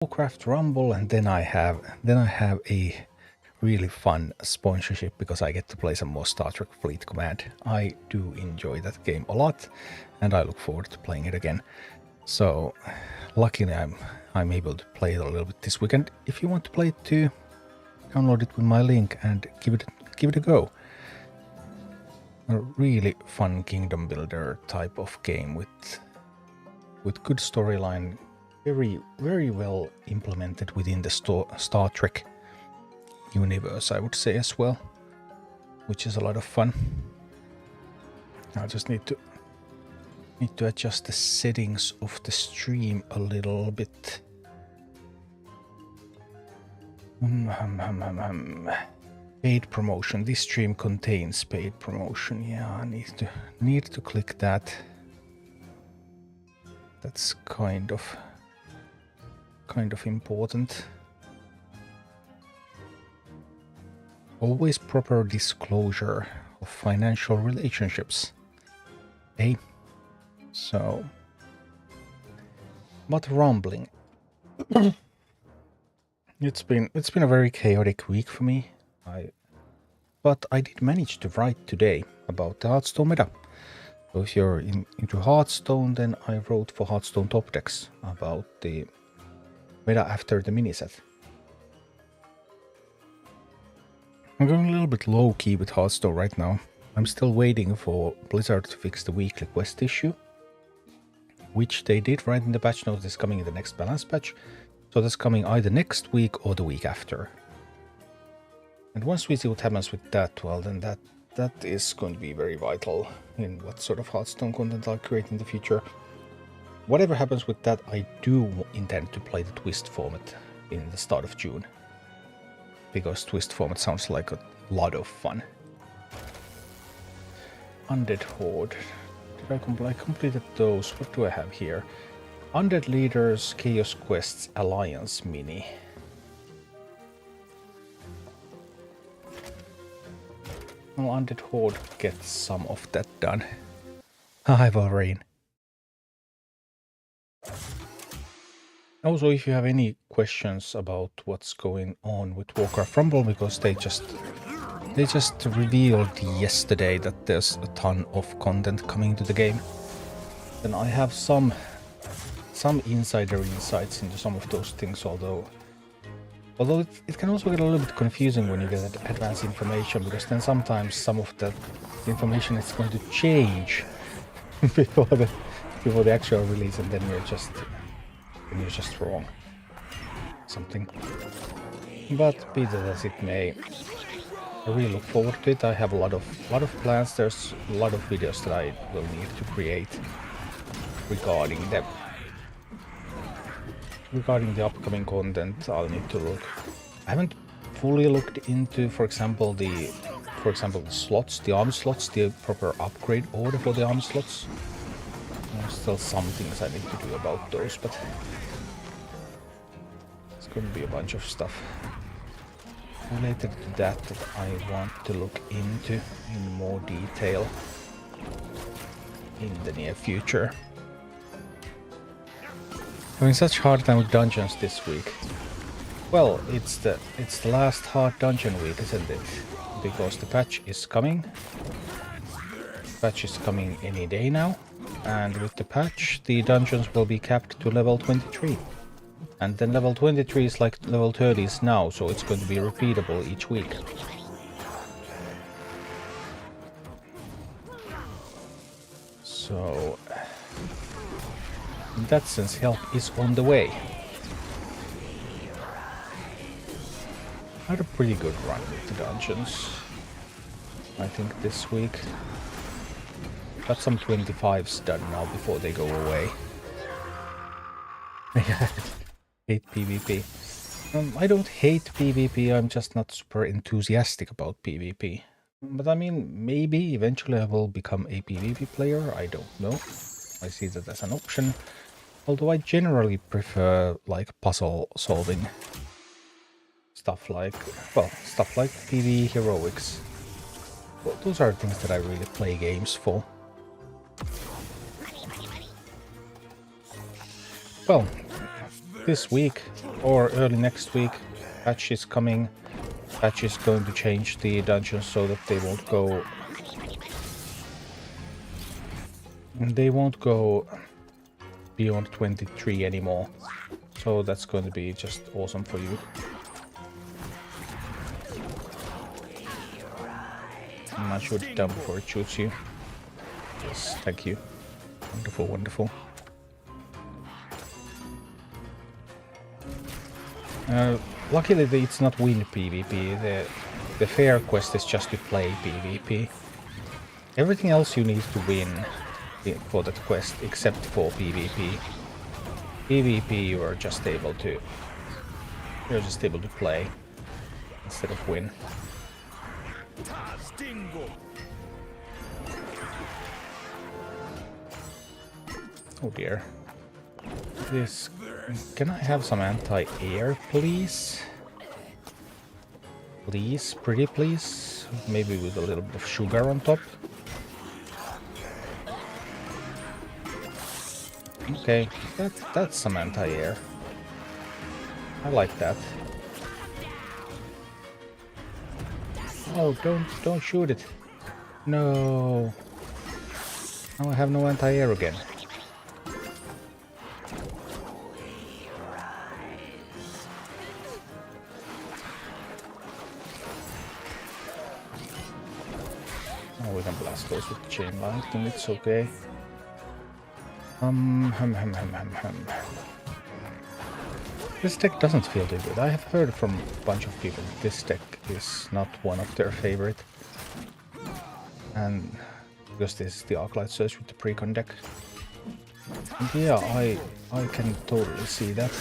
Warcraft Rumble, and then I have a really fun sponsorship because I get to play some more Star Trek Fleet Command. I do enjoy that game a lot, and I look forward to playing it again. So, luckily I'm able to play it a little bit this weekend. If you want to play it too, download it with my link and give it a go. A really fun kingdom builder type of game with good storyline, very well implemented within the Star Trek universe, I would say as well, which is a lot of fun. I just need to adjust the settings of the stream a little bit. Paid promotion. This stream contains paid promotion. Yeah, I need to click that. That's kind of important. Always proper disclosure of financial relationships. Okay? So, but rumbling. It's been a very chaotic week for me. But I did manage to write today about the Hearthstone meta. So if you're into Hearthstone, then I wrote for Hearthstone Top Decks about the meta after the mini set. I'm going a little bit low key with Hearthstone right now. I'm still waiting for Blizzard to fix the weekly quest issue, which they did right in the patch notes. Is coming in the next balance patch. So that's coming either next week or the week after. And once we see what happens with that, well, then that is going to be very vital in what sort of Hearthstone content I'll create in the future. Whatever happens with that, I do intend to play the Twist format in the start of June. Because Twist format sounds like a lot of fun. Undead Horde. Did I completed those? What do I have here? Undead Leaders, Chaos Quests, Alliance Mini. Well, Undead Horde gets some of that done. Hi, Valrain. Also, if you have any questions about what's going on with Warcraft Rumble, because they just revealed yesterday that there's a ton of content coming to the game, then I have some insider insights into some of those things, although it can also get a little bit confusing when you get advanced information, because then sometimes some of the information is going to change before the actual release, and then you're just wrong something. But be that as it may, I really look forward to it. I have a lot of plans. There's a lot of videos that I will need to create regarding them. Regarding the upcoming content, I'll need to look. I haven't fully looked into, for example, the slots, the army slots, the proper upgrade order for the army slots. There's still some things I need to do about those, but it's going to be a bunch of stuff related to that I want to look into in more detail in the near future. Having such hard time with dungeons this week. Well, it's the last hard dungeon week, isn't it? Because the patch is coming. The patch is coming any day now, and with the patch, the dungeons will be capped to level 23. And then level 23 is like level 30 is now, so it's going to be repeatable each week. So, in that sense, help is on the way. I had a pretty good run with the dungeons, I think, this week. Got some 25s done now before they go away. Hate PvP. I don't hate PvP, I'm just not super enthusiastic about PvP. But I mean, maybe eventually I will become a PvP player, I don't know. I see that as an option. Although I generally prefer like puzzle solving stuff like PvE heroics. Well, those are things that I really play games for. Well, this week or early next week. Patch is coming. Patch is going to change the dungeons so that they won't go. They won't go beyond 23 anymore. So that's going to be just awesome for you. I'm not sure it down before it shoots you. Yes, thank you. Wonderful, wonderful. Luckily it's not win PvP. The fair quest is just to play PvP. Everything else you need to win for that quest except for PvP. PvP you're just able to play instead of win. Oh dear. This. Can I have some anti-air, please? Please, pretty please. Maybe with a little bit of sugar on top. Okay, that's some anti-air. I like that. Oh, don't shoot it. No. Now I have no anti-air again. Oh, we can blast those with chain lightning, it's okay. This deck doesn't feel too good. I have heard from a bunch of people that this deck is not one of their favorite. And because this is the Arclight Search with the Precon deck. And yeah, I can totally see that.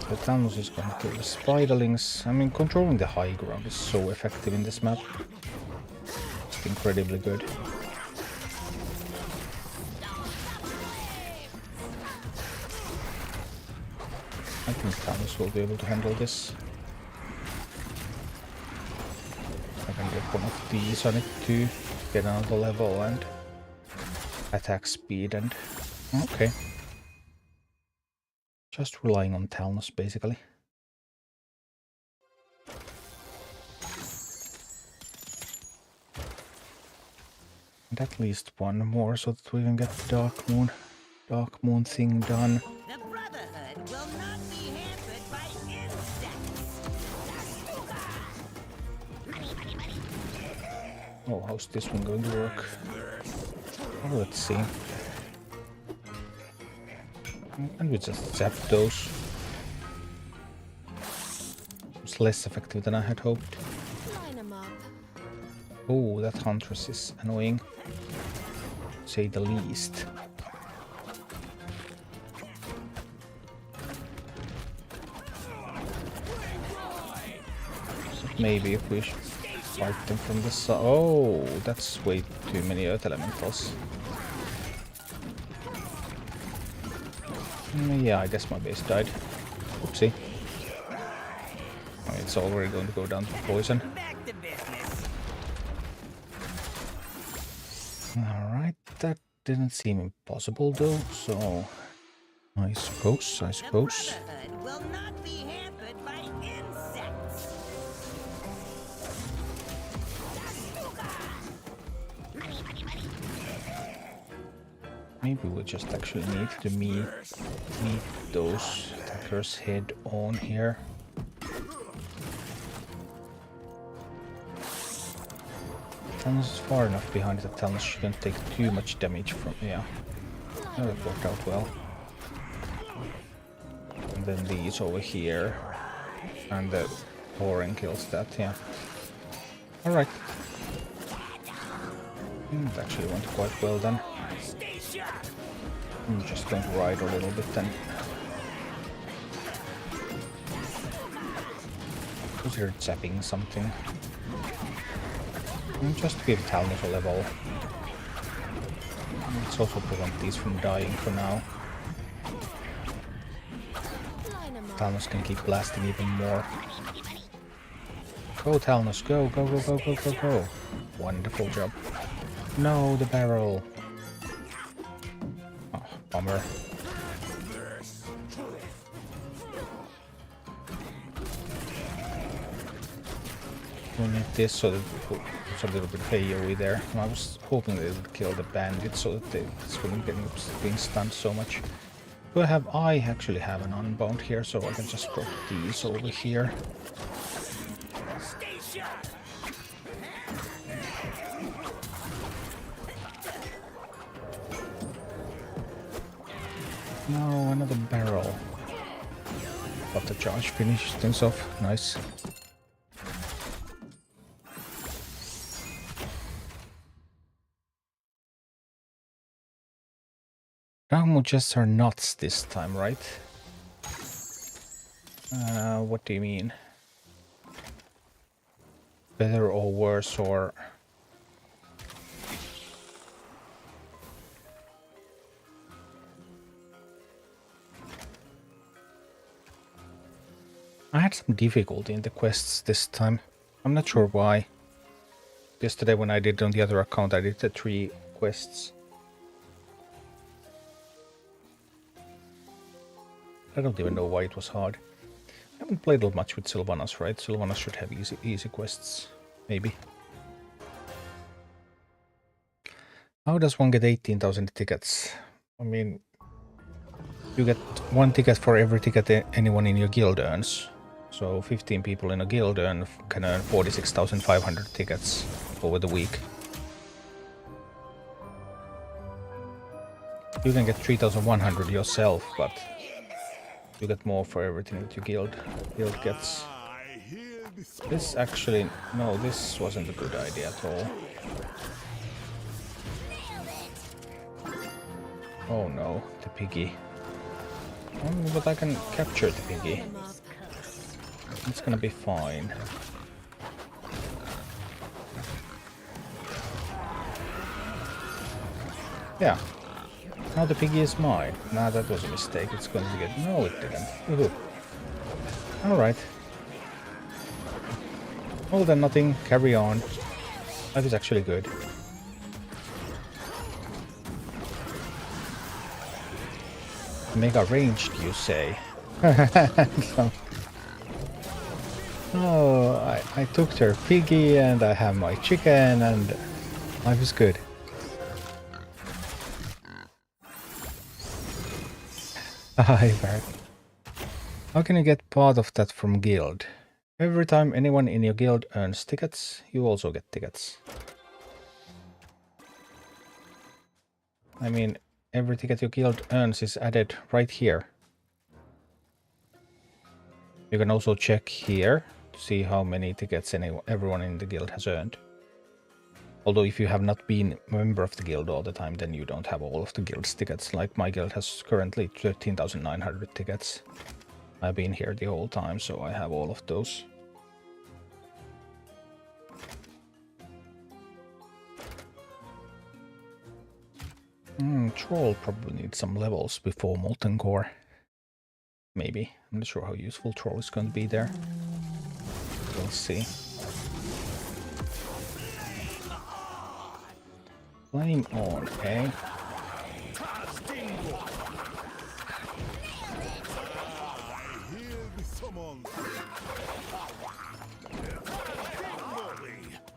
The Thanos is going to kill the Spiderlings. I mean, controlling the high ground is so effective in this map. It's incredibly good. I think Thanos will be able to handle this. I can get one of these on it to get another level and attack speed and... Okay. Just relying on Thanos, basically. And at least one more so that we can get the Dark Moon thing done. The Brotherhood will not be hampered by insects. Oh, how's this one going to work? Oh, let's see. And we just zap those. It's less effective than I had hoped. Oh, that Huntress is annoying, to say the least. Maybe if we fight them from the side. Oh, that's way too many Earth Elementals. Yeah, I guess my base died. Oopsie. Oh, it's already going to go down to poison. Alright, that didn't seem impossible though, so I suppose. The Brotherhood will not be hampered by insects. Maybe we just actually need to meet those attackers head on here. Thanos is far enough behind that Thanos shouldn't take too much damage from... Yeah, that worked out well. And then these over here. And the pouring kills that, yeah. Alright. It actually went quite well then. I'm just going to ride a little bit then. Because you're zapping something. And just give Thanos a level. Let's also prevent these from dying for now. Thanos can keep blasting even more. Go Thanos, go, go, go, go, go, go, go. Wonderful job. No, the barrel. Oh, bummer. We need this so that it's a little bit AoE there. I was hoping they would kill the bandits so that this wouldn't get being stunned so much. Do I have? I actually have an unbound here, so I can just put these over here. No, another barrel. Got the charge finished things off. Nice. Ramu chests are nuts this time, right? What do you mean? Better or worse or... I had some difficulty in the quests this time. I'm not sure why. Yesterday when I did on the other account, I did the 3 quests. I don't even know why it was hard. I haven't played that much with Sylvanas, right? Sylvanas should have easy quests, maybe. How does one get 18,000 tickets? I mean, you get 1 ticket for every ticket anyone in your guild earns. So 15 people in a guild can earn 46,500 tickets over the week. You can get 3,100 yourself, but you get more for everything that your guild gets. This actually... no, this wasn't a good idea at all. Oh no, the piggy. But I can capture the piggy. It's gonna be fine. Yeah. Now the piggy is mine. Nah, that was a mistake. It's going to get... no, it didn't. Alright. More than nothing. Carry on. Life is actually good. Mega ranged, you say? So, oh, I took their piggy and I have my chicken and life is good. Hi, Barrett. How can you get part of that from guild? Every time anyone in your guild earns tickets, you also get tickets. I mean, every ticket your guild earns is added right here. You can also check here to see how many tickets everyone in the guild has earned. Although if you have not been a member of the guild all the time, then you don't have all of the guild's tickets. Like my guild has currently 13,900 tickets. I've been here the whole time, so I have all of those. Troll probably needs some levels before Molten Core. Maybe. I'm not sure how useful Troll is going to be there. We'll see. Flame on, eh?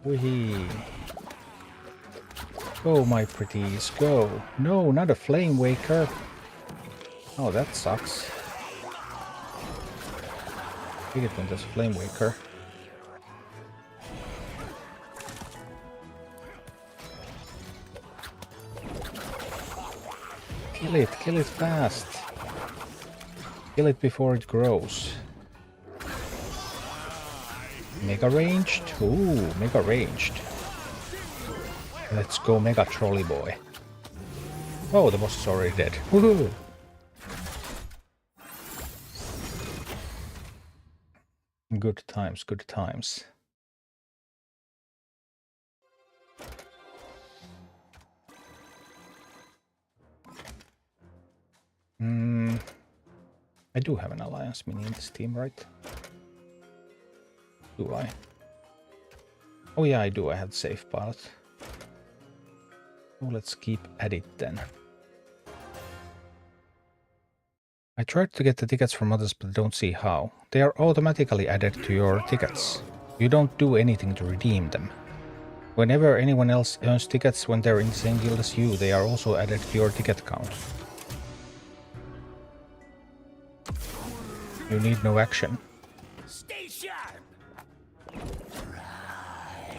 Wee. Go, my pretties, go. No, not a Flame Waker. Oh, that sucks. I get one this Flame Waker. Kill it fast. Kill it before it grows. Mega ranged? Ooh, mega ranged. Let's go Mega Trolley Boy. Oh, the boss is already dead. Woohoo! Good times, good times. I do have an alliance mini in this team, right? Do I? Oh yeah, I do. I had safe pilot. So let's keep at it then. I tried to get the tickets from others, but I don't see how. They are automatically added to your tickets. You don't do anything to redeem them. Whenever anyone else earns tickets when they're in the same guild as you, they are also added to your ticket count. You need no action. Stay sharp.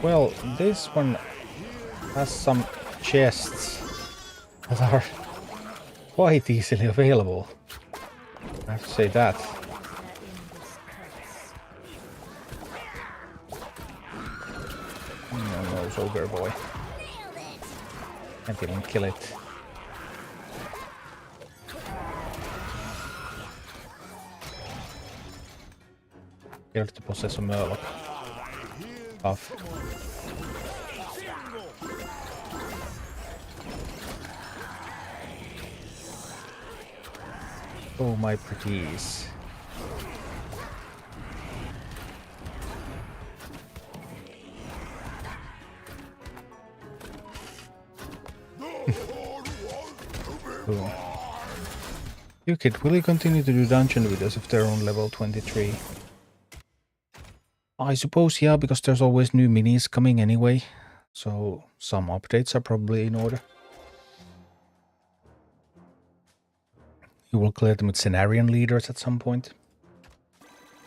Well, this one has some chests that are quite easily available. I have to say that. No, ogre boy. Can't even kill it. Here to possess a Murloc. Tough. Oh, my pretties. Cool. You kid, will you continue to do dungeon videos if they're on level 23? I suppose, yeah, because there's always new minis coming anyway. So some updates are probably in order. You will clear them with Cenarian leaders at some point.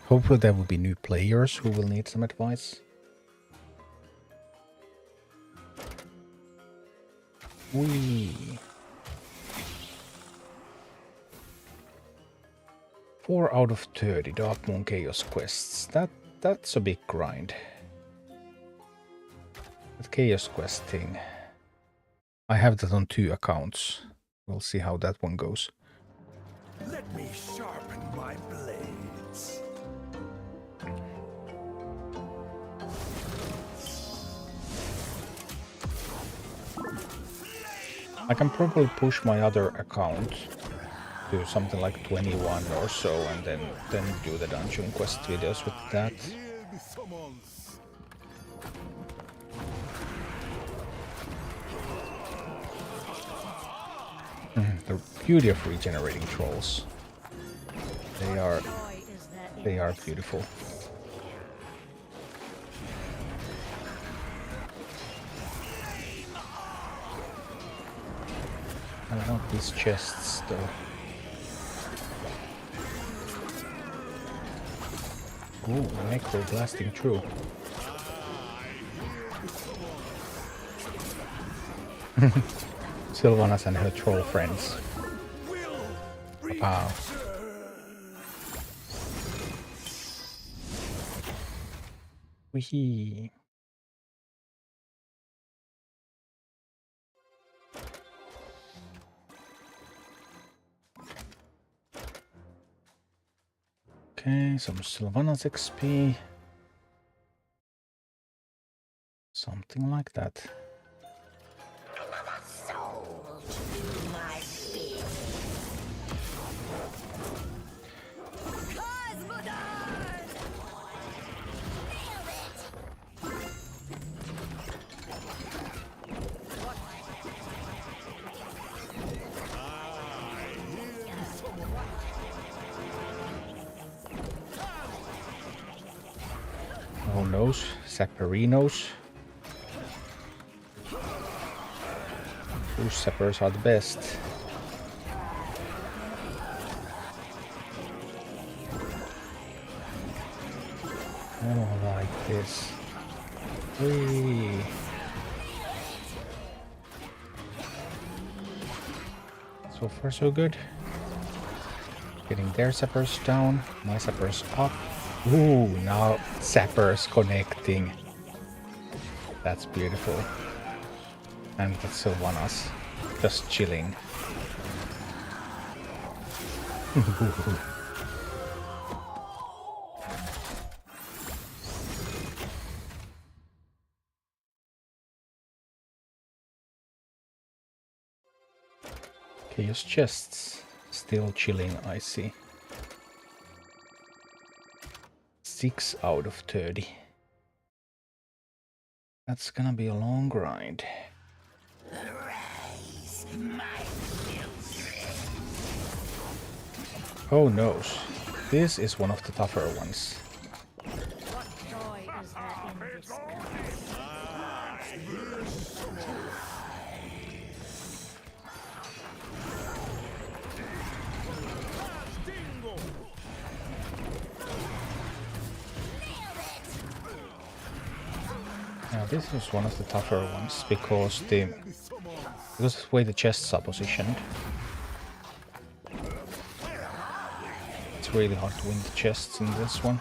Hopefully there will be new players who will need some advice. Whee! 4 out of 30 Dark Moon Chaos quests. That's a big grind. That Chaos quest thing. I have that on 2 accounts. We'll see how that one goes. Let me sharpen my blades. I can probably push my other account to something like 21 or so, and then do the dungeon quest videos with that. The beauty of regenerating trolls. They are beautiful. I want these chests though. Ooh, necro blasting through. Sylvanas and her troll friends. Wow. Wee. Okay, some Sylvanas XP. Something like that. Oh no, Sapperinos. Those sappers are the best. Oh, like this. Whee. So far so good. Getting their sappers down, my sappers up. Ooh, now sappers connecting. That's beautiful. And that's Sylvanas just chilling. Chaos chests still chilling, I see. 6 out of 30. That's gonna be a long grind. Oh no. This is one of the tougher ones. What joy is there in this curse? Now this is one of the tougher ones because of the way the chests are positioned. It's really hard to win the chests in this one.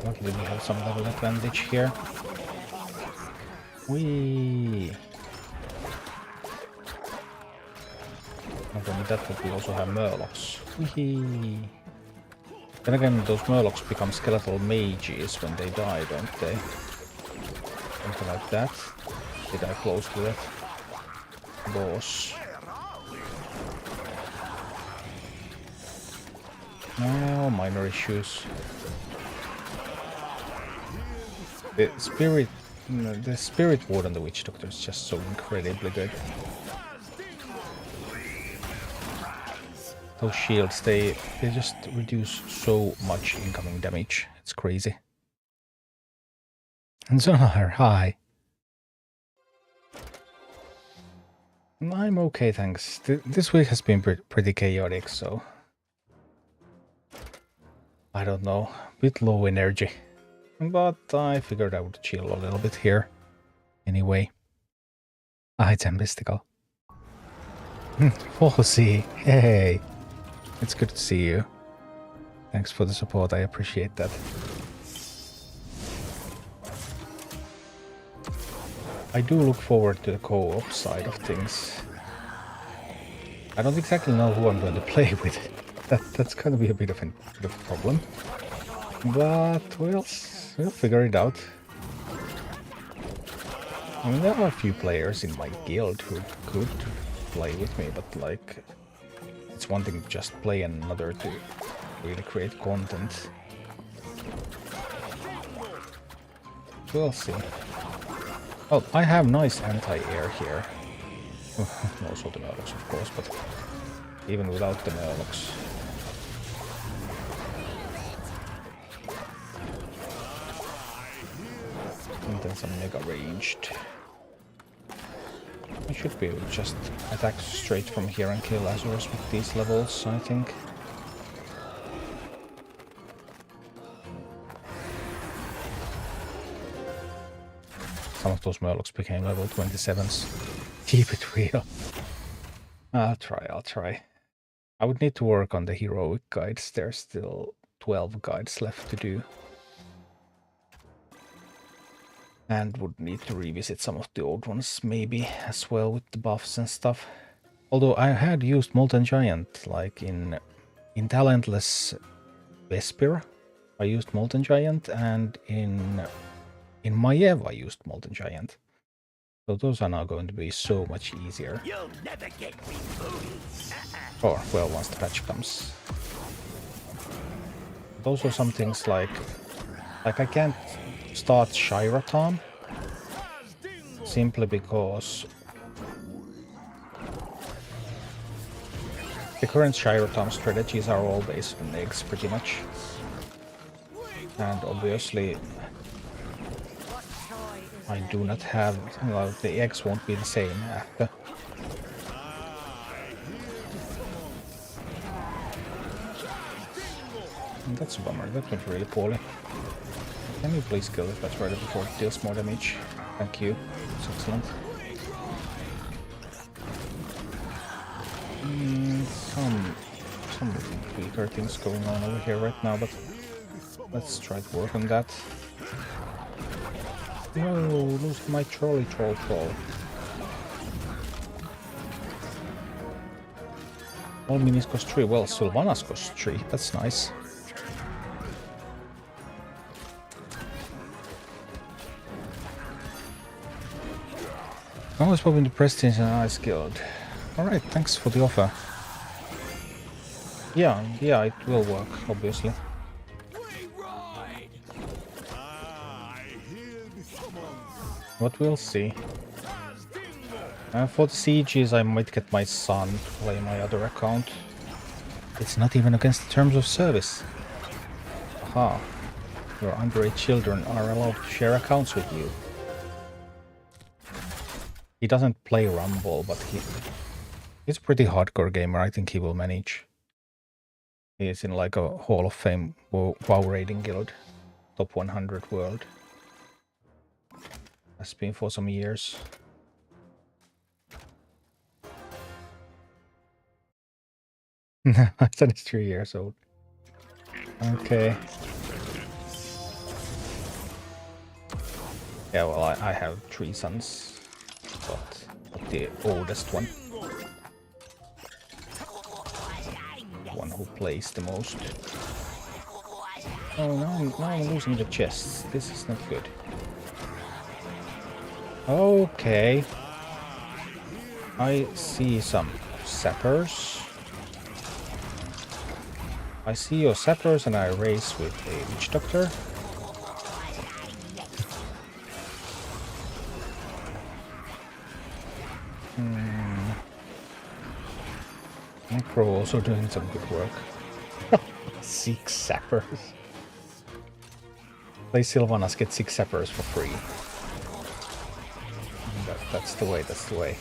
Luckily we have some level advantage here. Whee! Not only that, but we also have Murlocs. Whee! Then again, those Murlocs become skeletal mages when they die, don't they? Something like that. Did I close to that? Boss. No, minor issues. The spirit ward on the witch doctor is just so incredibly good. Those shields, they just reduce so much incoming damage. It's crazy. And Zonar, hi. I'm okay, thanks. This week has been pretty chaotic, so I don't know, bit low energy. But I figured I would chill a little bit here. Anyway. Ah, it's mystical. Fossy, hey! It's good to see you. Thanks for the support, I appreciate that. I do look forward to the co-op side of things. I don't exactly know who I'm going to play with. That's gonna be a bit of a problem. But we'll figure it out. I mean, there are a few players in my guild who could play with me, but like, it's one thing to just play and another to really create content. We'll see. Oh, I have nice anti-air here. Also the Murlocs, of course, but even without the Murlocs. And then some mega ranged. I should be able to just attack straight from here and kill Azures with these levels, I think. Some of those Murlocs became level 27s. Keep it real. I'll try. I would need to work on the heroic guides. There's still 12 guides left to do. And would need to revisit some of the old ones, maybe, as well, with the buffs and stuff. Although I had used Molten Giant, like in Talentless Vesper, I used Molten Giant, and in Maiev I used Molten Giant. So those are now going to be so much easier. You'll never get me food. Or, well, once the patch comes. Those are some things like I can't start Shiratom simply because the current Shiratom strategies are all based on eggs pretty much, and obviously I do not have, well, the eggs won't be the same after. And that's a bummer, that went really poorly. Can you please kill it that's right before it deals more damage? Thank you. It's excellent. Some weaker things going on over here right now, but let's try to work on that. No, lose my troll. All minis cost 3. Well, Sylvanas cost 3. That's nice. Always popping the Prestige and Ice Guild. Alright, thanks for the offer. Yeah, it will work, obviously. but we'll see. For the sieges, I might get my son to play my other account. It's not even against the terms of service. Aha. Your underage children are allowed to share accounts with you. He doesn't play Rumble, but he's a pretty hardcore gamer. I think he will manage. He is in like a Hall of Fame WoW raiding guild. Top 100 world. Has been for some years. My son is 3 years old. Okay. Yeah, well, I have 3 sons, but not the oldest one. One who plays the most. Oh, now I'm losing the chests. This is not good. Okay. I see some sappers. I see your sappers and I race with a witch doctor. Necro also doing some good work. 6 sappers. Play Sylvanas, get 6 sappers for free. That's the way, that's the way.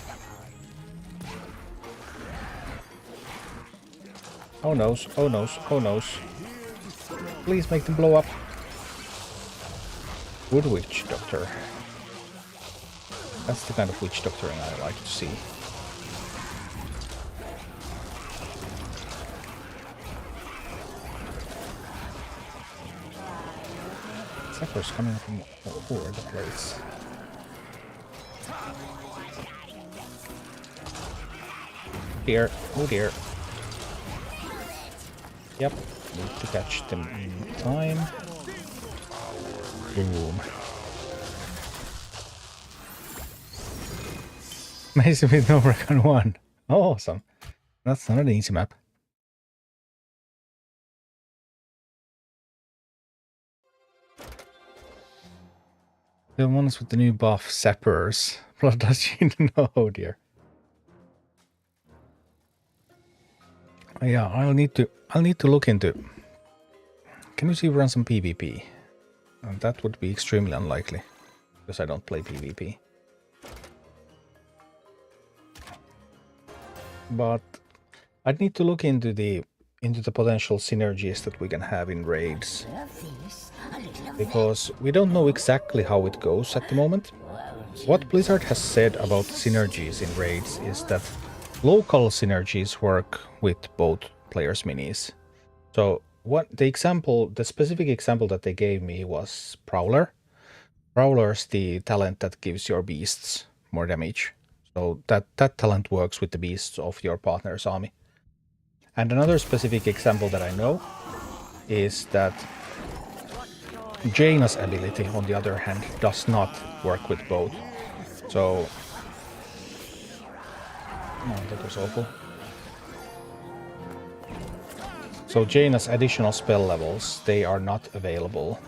Oh noes, oh noes, oh noes. Please make them blow up. Good witch doctor. That's the kind of witch doctoring I like to see. Sappers coming from all over the place. Dear, oh dear. Yep, need to catch them in time. Boom. Amazing with no Recon 1. Awesome. That's not an easy map. The ones with the new buff, Sappers. Blood does you know, oh dear. Yeah, I'll need to look into. Can you see run some PvP? That would be extremely unlikely, because I don't play PvP. But I'd need to look into the potential synergies that we can have in raids, because we don't know exactly how it goes at the moment. What Blizzard has said about synergies in raids is that local synergies work with both players' minis. So the specific example that they gave me was Prowler. Prowler's the talent that gives your beasts more damage. So that talent works with the beasts of your partner's army. And another specific example that I know is that Jaina's ability, on the other hand, does not work with both. So... Oh, that was awful. So Jaina's additional spell levels, they are not available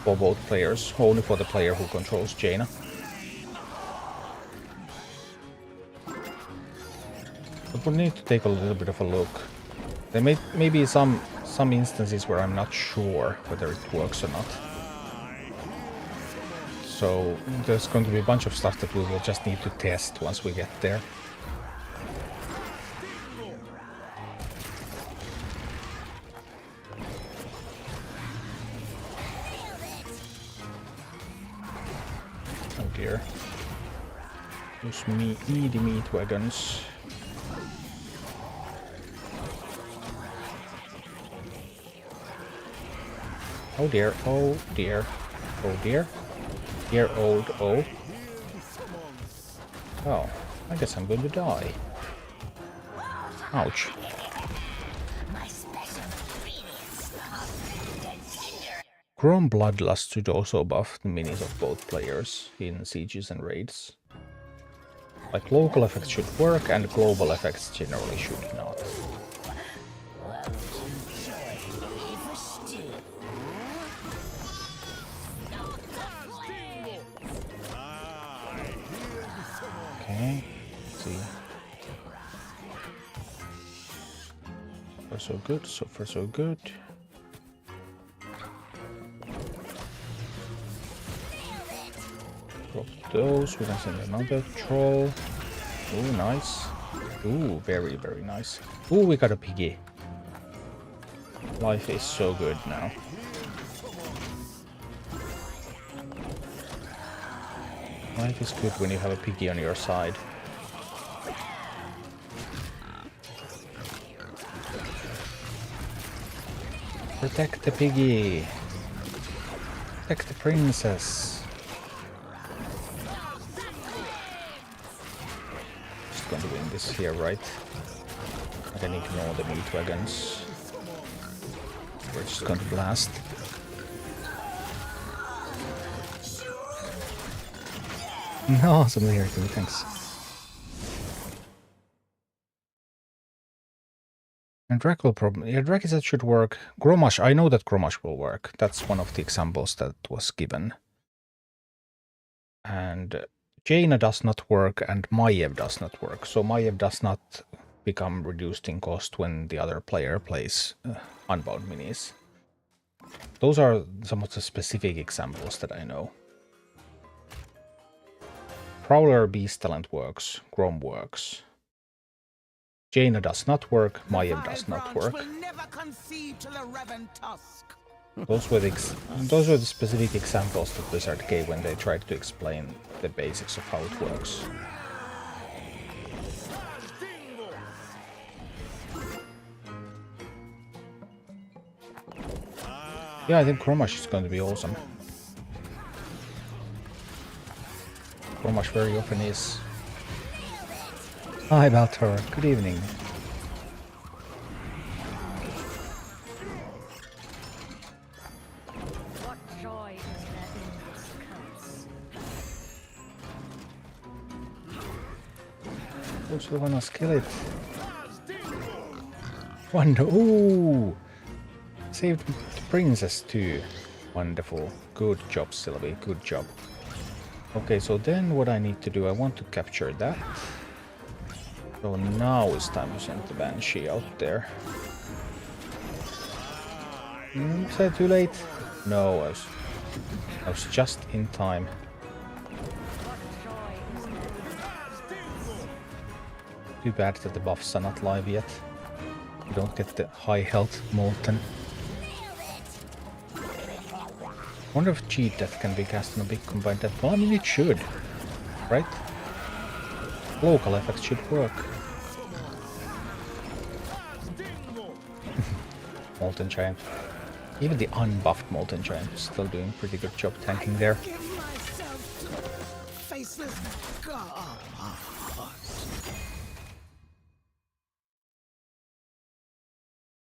for both players, only for the player who controls Jaina. So we need to take a little bit of a look. There may be some instances where I'm not sure whether it works or not. So there's going to be a bunch of stuff that we will just need to test once we get there. Oh dear. Those meaty meat wagons. Oh dear, oh dear, oh dear. Dear old O. Oh, I guess I'm going to die. Ouch. Chrome Bloodlust should also buff the minis of both players in sieges and raids. Like local effects should work and global effects generally should not. far so good, so far so good. Drop those, we can send another troll. Ooh, nice. Ooh, very, very nice. Ooh, we got a piggy. Life is so good now. Life is good when you have a piggy on your side. Protect the piggy. Protect the princess. Just going to win this here, right? I can ignore the meat wagons. We're just going to blast. No, something here too, thanks. And Dracula problem. Yeah, Drakizet should work. Gromash, I know that Gromash will work. That's one of the examples that was given. And Jaina does not work and Maiev does not work. So Maiev does not become reduced in cost when the other player plays Unbound Minis. Those are some of the specific examples that I know. Prowler Beast Talent works, Grom works. Jaina does not work, Maiev does not work. Those were the specific examples that Blizzard gave when they tried to explain the basics of how it works. Yeah, I think Gromash is going to be awesome. Gromash very often is. Hi Baltor, good evening. What joy is there in this curse? Also wanna kill it. Wonder, ooh! Saved the princess too. Wonderful. Good job, Sylvie, good job. Okay, so then what I need to do, I want to capture that. So now it's time to send the Banshee out there. Is that too late? No, I was just in time. Too bad that the buffs are not live yet. You don't get the high health Molten. Wonder if Cheat Death can be cast on a big combined death. Well, I mean, it should, right? Local effects should work. Molten Giant. Even the unbuffed Molten Giant is still doing a pretty good job tanking there.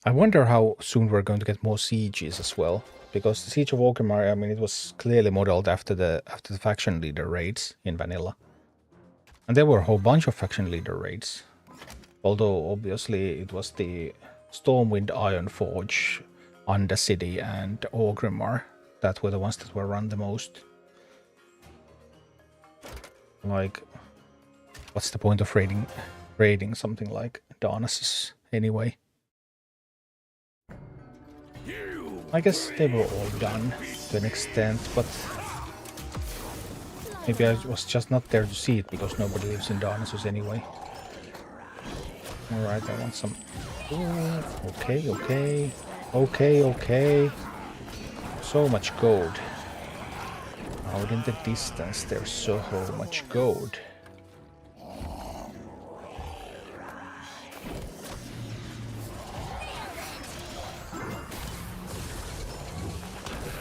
I wonder how soon we're going to get more sieges as well. Because the Siege of Orgrimmar, I mean, it was clearly modeled after the faction leader raids in vanilla. And there were a whole bunch of faction leader raids. Although, obviously, it was the Stormwind, Ironforge, Undercity, and Orgrimmar that were the ones that were run the most. Like, what's the point of raiding something like Darnassus anyway? I guess they were all done to an extent, but maybe I was just not there to see it because nobody lives in Darnassus anyway. Alright, I want some... Ooh, okay. So much gold. Out in the distance there's so much gold.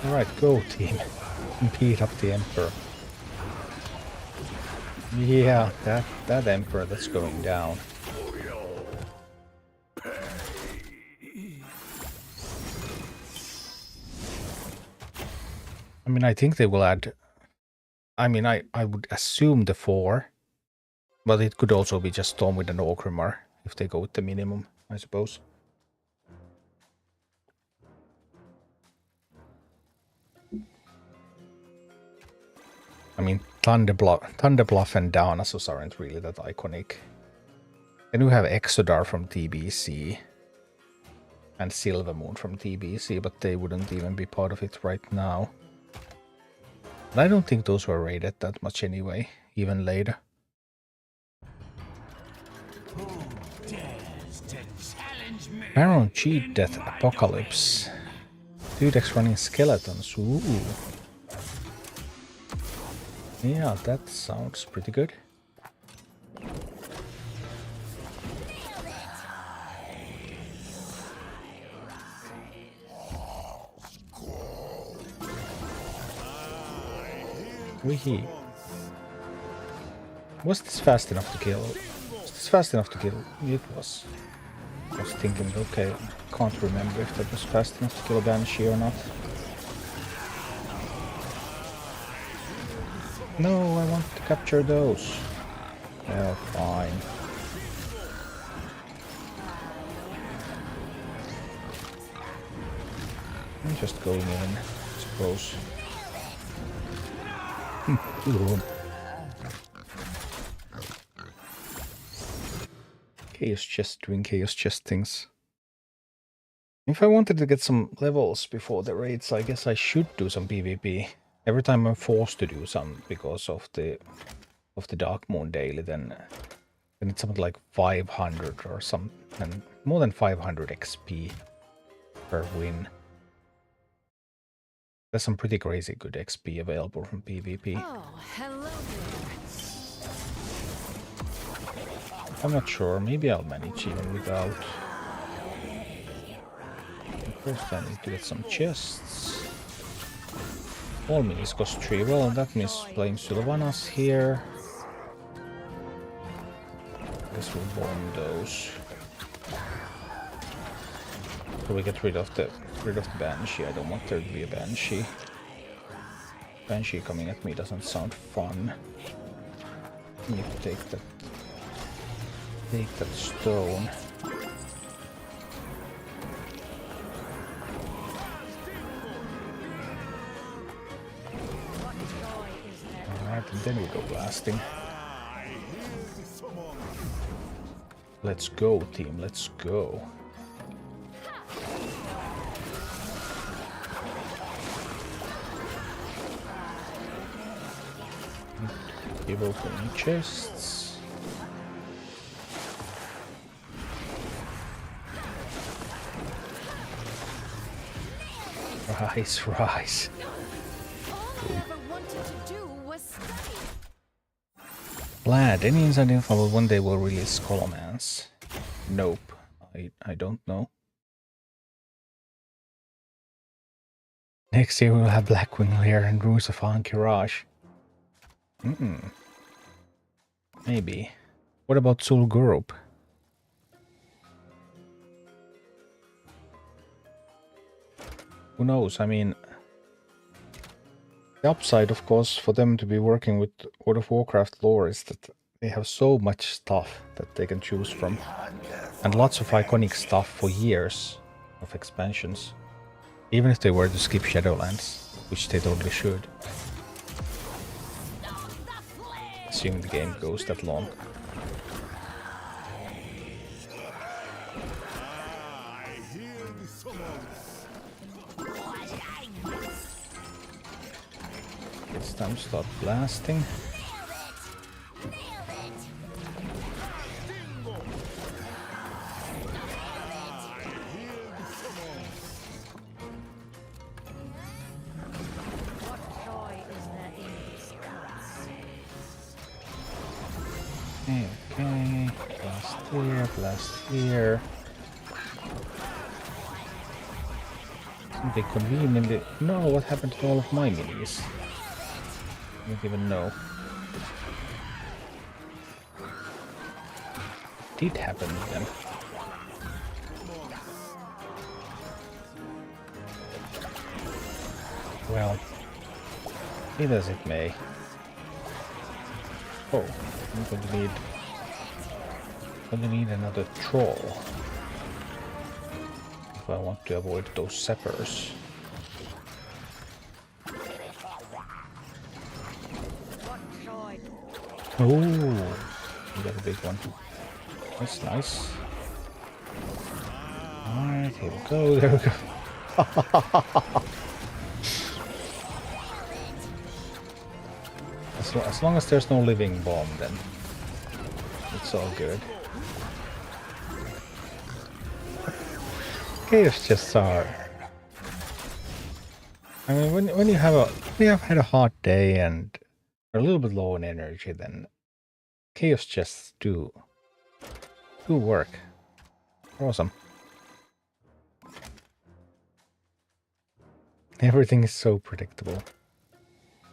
Alright, go team. Beat up the Emperor. Yeah, that Emperor that's going down. I mean, I think they will add... I mean, I would assume the 4. But it could also be just Stormwind and Orgrimmar, if they go with the minimum, I suppose. I mean, Thunderbluff and Darnassus aren't really that iconic. Then we have Exodar from TBC. and Silver Moon from TBC, but they wouldn't even be part of it right now. And I don't think those were rated that much anyway, even later. Baron Cheat Death Apocalypse. 2x running skeletons. Ooh. Yeah, that sounds pretty good. Wee. Was this fast enough to kill? Was this fast enough to kill? It was. I was thinking, okay, can't remember if that was fast enough to kill a Banshee or not. No, I want to capture those. Oh, fine. I'm just going in, I suppose. Chaos chest doing chaos chest things. If I wanted to get some levels before the raids, I guess I should do some PvP. Every time I'm forced to do some because of the Dark Moon daily, then it's something like 500 or some, and more than 500 XP per win. There's some pretty crazy good XP available from PvP. Oh, hello there. I'm not sure, maybe I'll manage even without. First I need to get some chests. All minis cost 3, well that means playing Sylvanas here. Guess we'll bomb those. So we get rid of the Banshee. I don't want there to be a Banshee. Banshee coming at me doesn't sound fun. I need to take that stone. Alright, and then we go blasting. Let's go, team, let's go. Keep opening chests. Rise. All I ever wanted to do was study. Lad, any inside info about when they will release Colomance? Nope. I don't know. Next year we'll have Blackwing Lair and Rules of Ankh-Kiraj. Maybe. What about Zul'Gurub? Who knows? I mean, the upside, of course, for them to be working with World of Warcraft lore is that they have so much stuff that they can choose from. And lots of iconic stuff for years of expansions. Even if they were to skip Shadowlands, which they totally should. Assuming the game goes that long. It's time to start blasting. What joy is there in this grass? Okay, blast here. They conveniently... No, what happened to all of my minis? I don't even know. What did happen to them? Well, be it as it may. Oh, I'm going to need another troll if I want to avoid those sappers. What joy? Oh, we got a big one. That's nice. Alright, here we go, there we go. As long as there's no living bomb, then it's all good. Chaos chests are... I mean, when you have had a hard day and are a little bit low on energy, then chaos chests do work. Awesome. Everything is so predictable.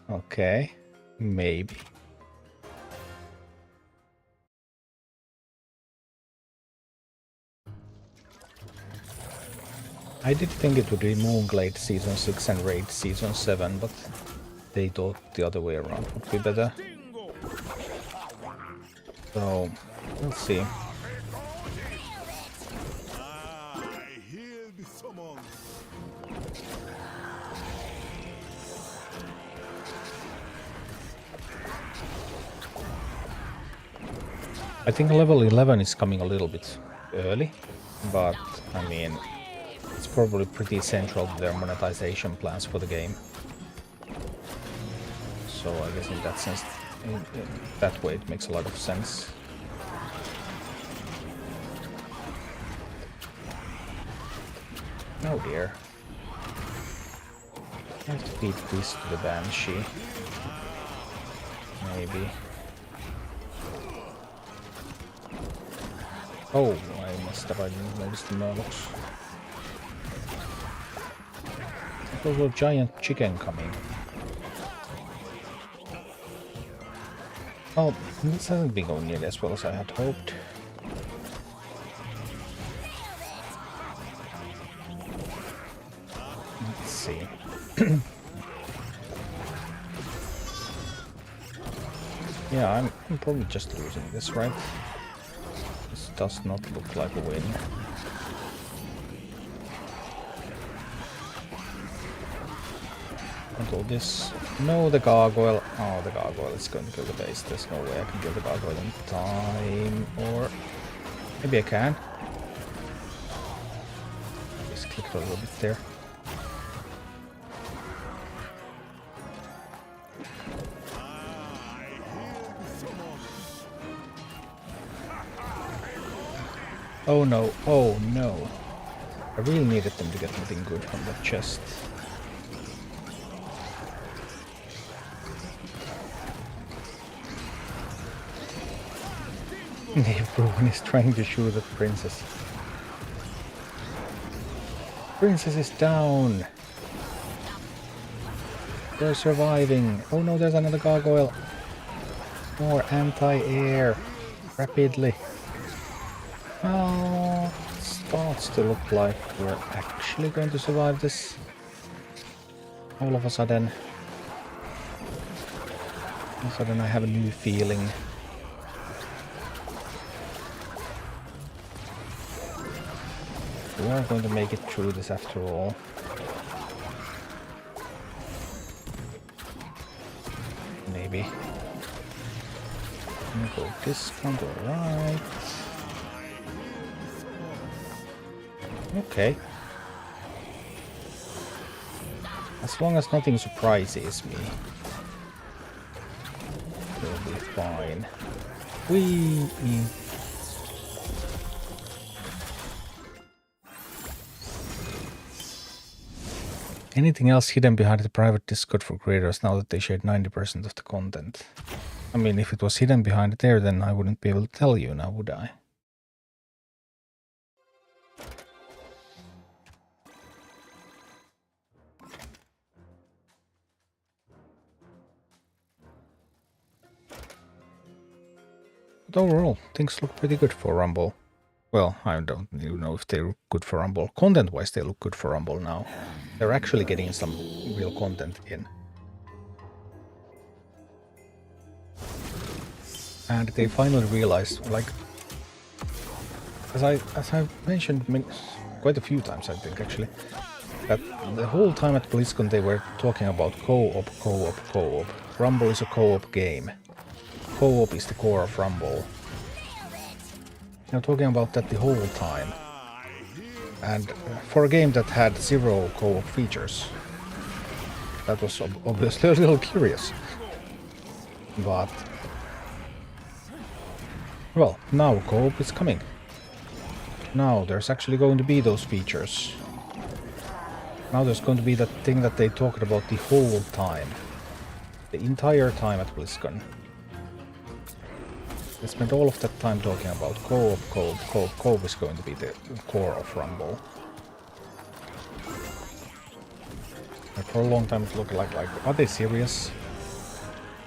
Okay, maybe. I did think it would be Moonglade Season 6 and Raid Season 7, but they thought the other way around would be better. So, we'll see. I think level 11 is coming a little bit early, but I mean, it's probably pretty central to their monetization plans for the game. So I guess in that sense, in that way it makes a lot of sense. Oh dear. I have to feed this to the Banshee. Maybe. Oh, I messed up, I didn't notice the Murlocs. There's a giant chicken coming. Oh, this hasn't been going nearly as well as I had hoped. Let's see. Yeah, I'm probably just losing this, right? This does not look like a win. Control this. No, the gargoyle. Oh, the gargoyle is going to kill the base. There's no way I can kill the gargoyle in time. Or maybe I can. I just clicked a little bit there. Oh no, oh no. I really needed them to get something good from that chest. Everyone is trying to shoot at Princess. Princess is down! They're surviving! Oh no, there's another gargoyle! More anti-air! Rapidly! Oh, it starts to look like we're actually going to survive this. All of a sudden. All of a sudden I have a new feeling. We are going to make it through this after all. Maybe. I'm gonna go this one to the right. Okay. As long as nothing surprises me, we'll be fine. Whee! Anything else hidden behind the private Discord for creators now that they shared 90% of the content? I mean, if it was hidden behind there, then I wouldn't be able to tell you now, would I? But overall, things look pretty good for Rumble. Well, I don't even know if they look good for Rumble. Content-wise, they look good for Rumble now. They're actually getting some real content in. And they finally realized, like, as I've mentioned quite a few times, I think, actually, that the whole time at BlizzCon they were talking about co-op, co-op, co-op. Rumble is a co-op game. Co-op is the core of Rumble. They're talking about that the whole time. And for a game that had 0 co-op features, that was obviously a little curious. But well, now co-op is coming. Now there's actually going to be those features. Now there's going to be that thing that they talked about the whole time. The entire time at BlizzCon. They spent all of that time talking about co-op. Co-op is going to be the core of Rumble. And for a long time it looked like, are they serious?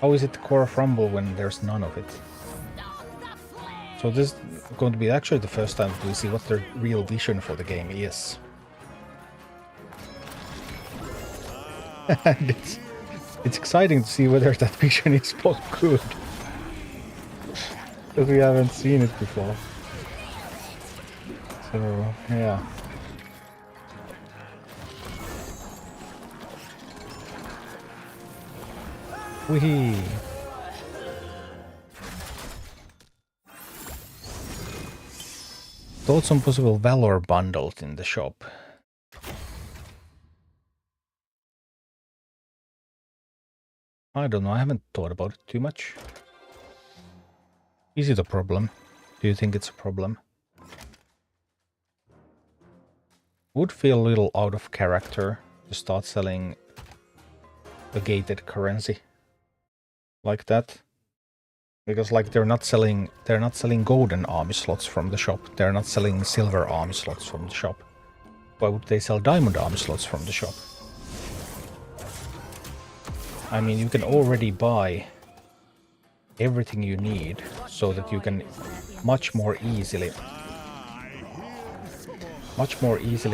How is it the core of Rumble when there's none of it? So this is going to be actually the first time we see what their real vision for the game is. And it's exciting to see whether that vision is both good. Because we haven't seen it before. So, yeah. Whee! Thoughts on possible Valor bundled in the shop. I don't know, I haven't thought about it too much. Is it a problem? Do you think it's a problem? Would feel a little out of character to start selling a gated currency like that. Because like they're not selling golden army slots from the shop. They're not selling silver army slots from the shop. Why would they sell diamond army slots from the shop? I mean, you can already buy everything you need so that you can much more easily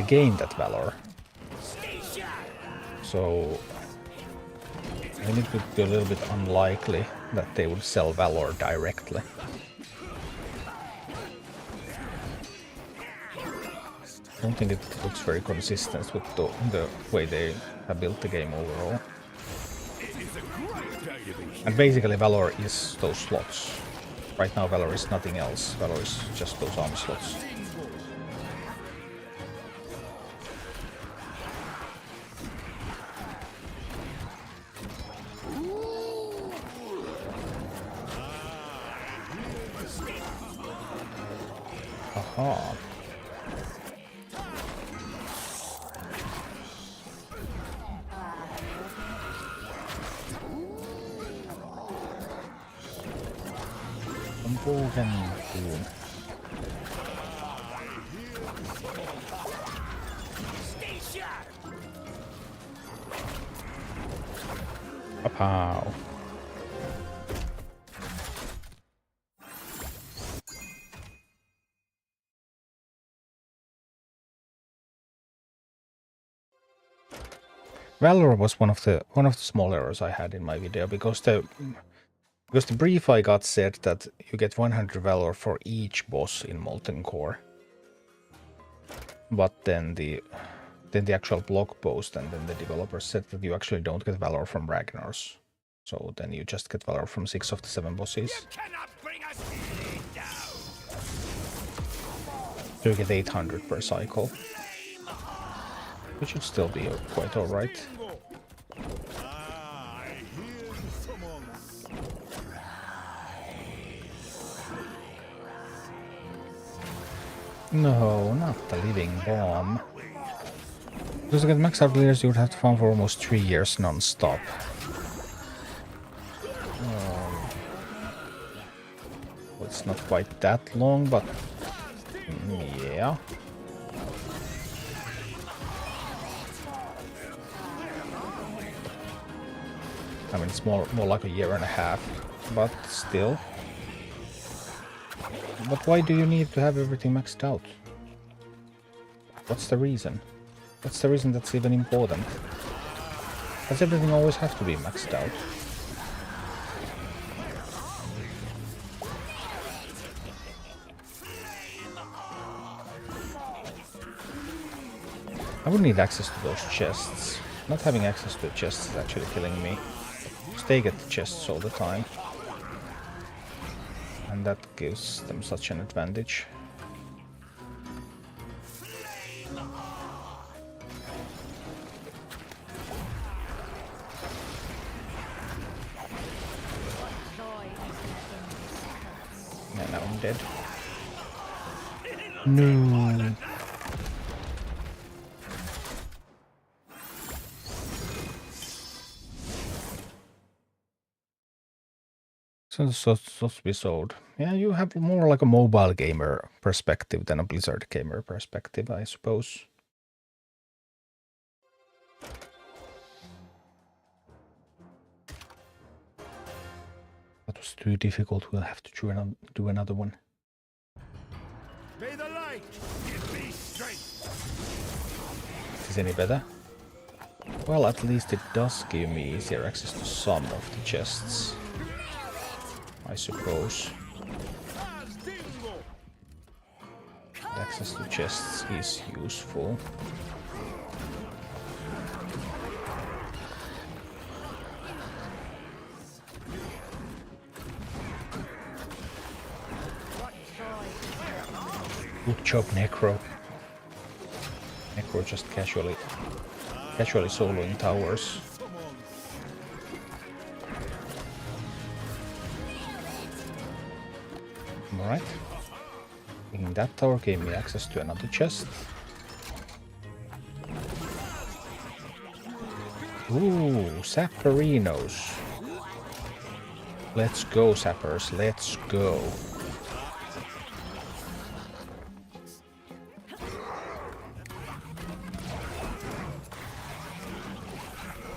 gain that valor. So I think it would be a little bit unlikely that they would sell valor directly. I don't think it looks very consistent with the way they have built the game overall. And basically Valor is those slots. Right now Valor is nothing else. Valor is just those army slots. Aha. Bogen. Pow. Valor was one of the small errors I had in my video because the brief I got said that you get 100 Valor for each boss in Molten Core. But then the actual blog post and then the developer said that you actually don't get Valor from Ragnar's. So then you just get Valor from 6 of the 7 bosses. So you get 800 per cycle. Which should still be quite alright. No, not the living bomb. Because to get max out leaders you would have to farm for almost 3 years non-stop. Well, it's not quite that long, but yeah. I mean, it's more like a year and a half, but still. But why do you need to have everything maxed out? What's the reason? What's the reason that's even important? Does everything always have to be maxed out? I would need access to those chests. Not having access to the chests is actually killing me. Because they get the chests all the time. And that gives them such an advantage. dead. No. So supposed to be sold. Yeah, you have more like a mobile gamer perspective than a Blizzard gamer perspective, I suppose. That was too difficult. We'll have to do another one. May the light give me strength. Is this any better? Well, at least it does give me easier access to some of the chests, I suppose. Access to chests is useful. Good job, Necro. Necro just casually soloing towers. Alright. Taking that tower gave me access to another chest. Ooh, Sapperinos. Let's go, Sappers, let's go.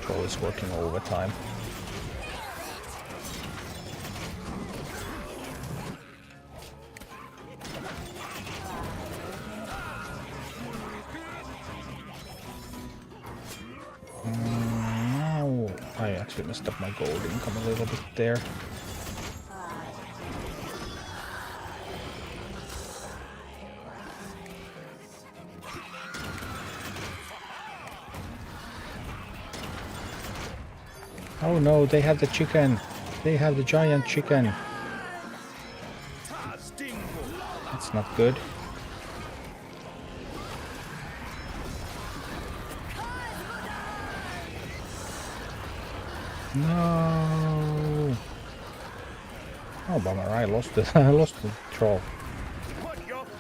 Troll is working overtime. I actually messed up my gold income a little bit there. Oh no, they have the chicken. They have the giant chicken. That's not good. No. Oh bummer, I lost the I lost the troll.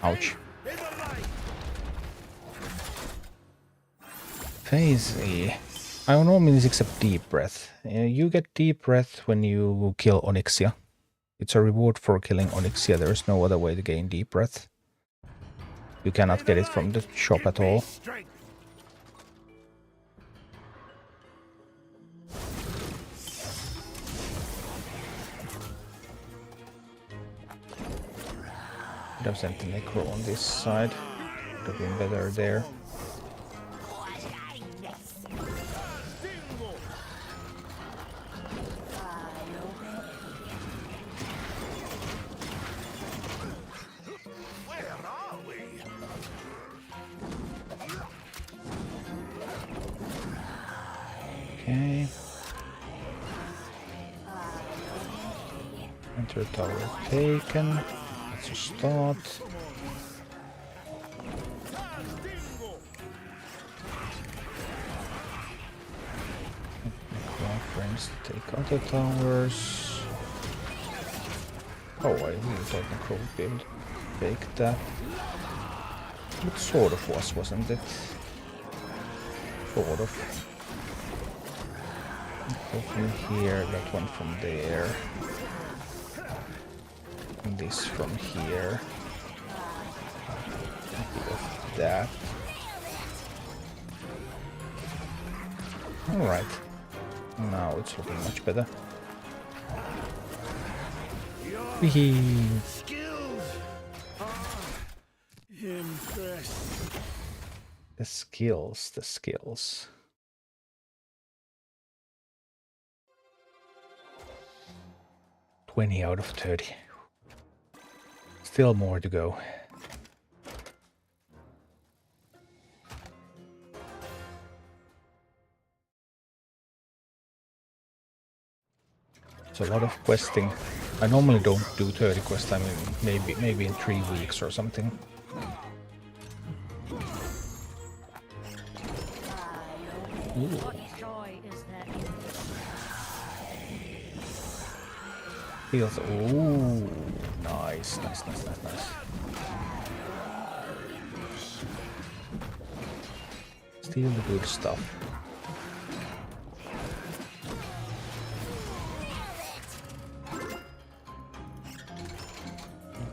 Ouch. Phase E. I normally accept deep breath. You get deep breath when you kill Onyxia. It's a reward for killing Onyxia. There is no other way to gain deep breath. You cannot get it from the shop at all. Could have sent the Necro on this side. Could have been better there. Okay. Enter tower taken. Let's just start. Friends take other towers. Oh, I really thought Necro would be able to take that. It sort of was, wasn't it? Sort of. Go from here, that one from there. And this from here. That. Alright. Now it's looking much better. Wee. The skills, the skills. $20 out of 30. Still more to go. It's a lot of questing. I normally don't do 30 quests. I mean, maybe in 3 weeks or something. Ooh. What joy is that in this? Feels. Ooh, nice. Nice, nice, nice, nice, nice. Steal the good stuff.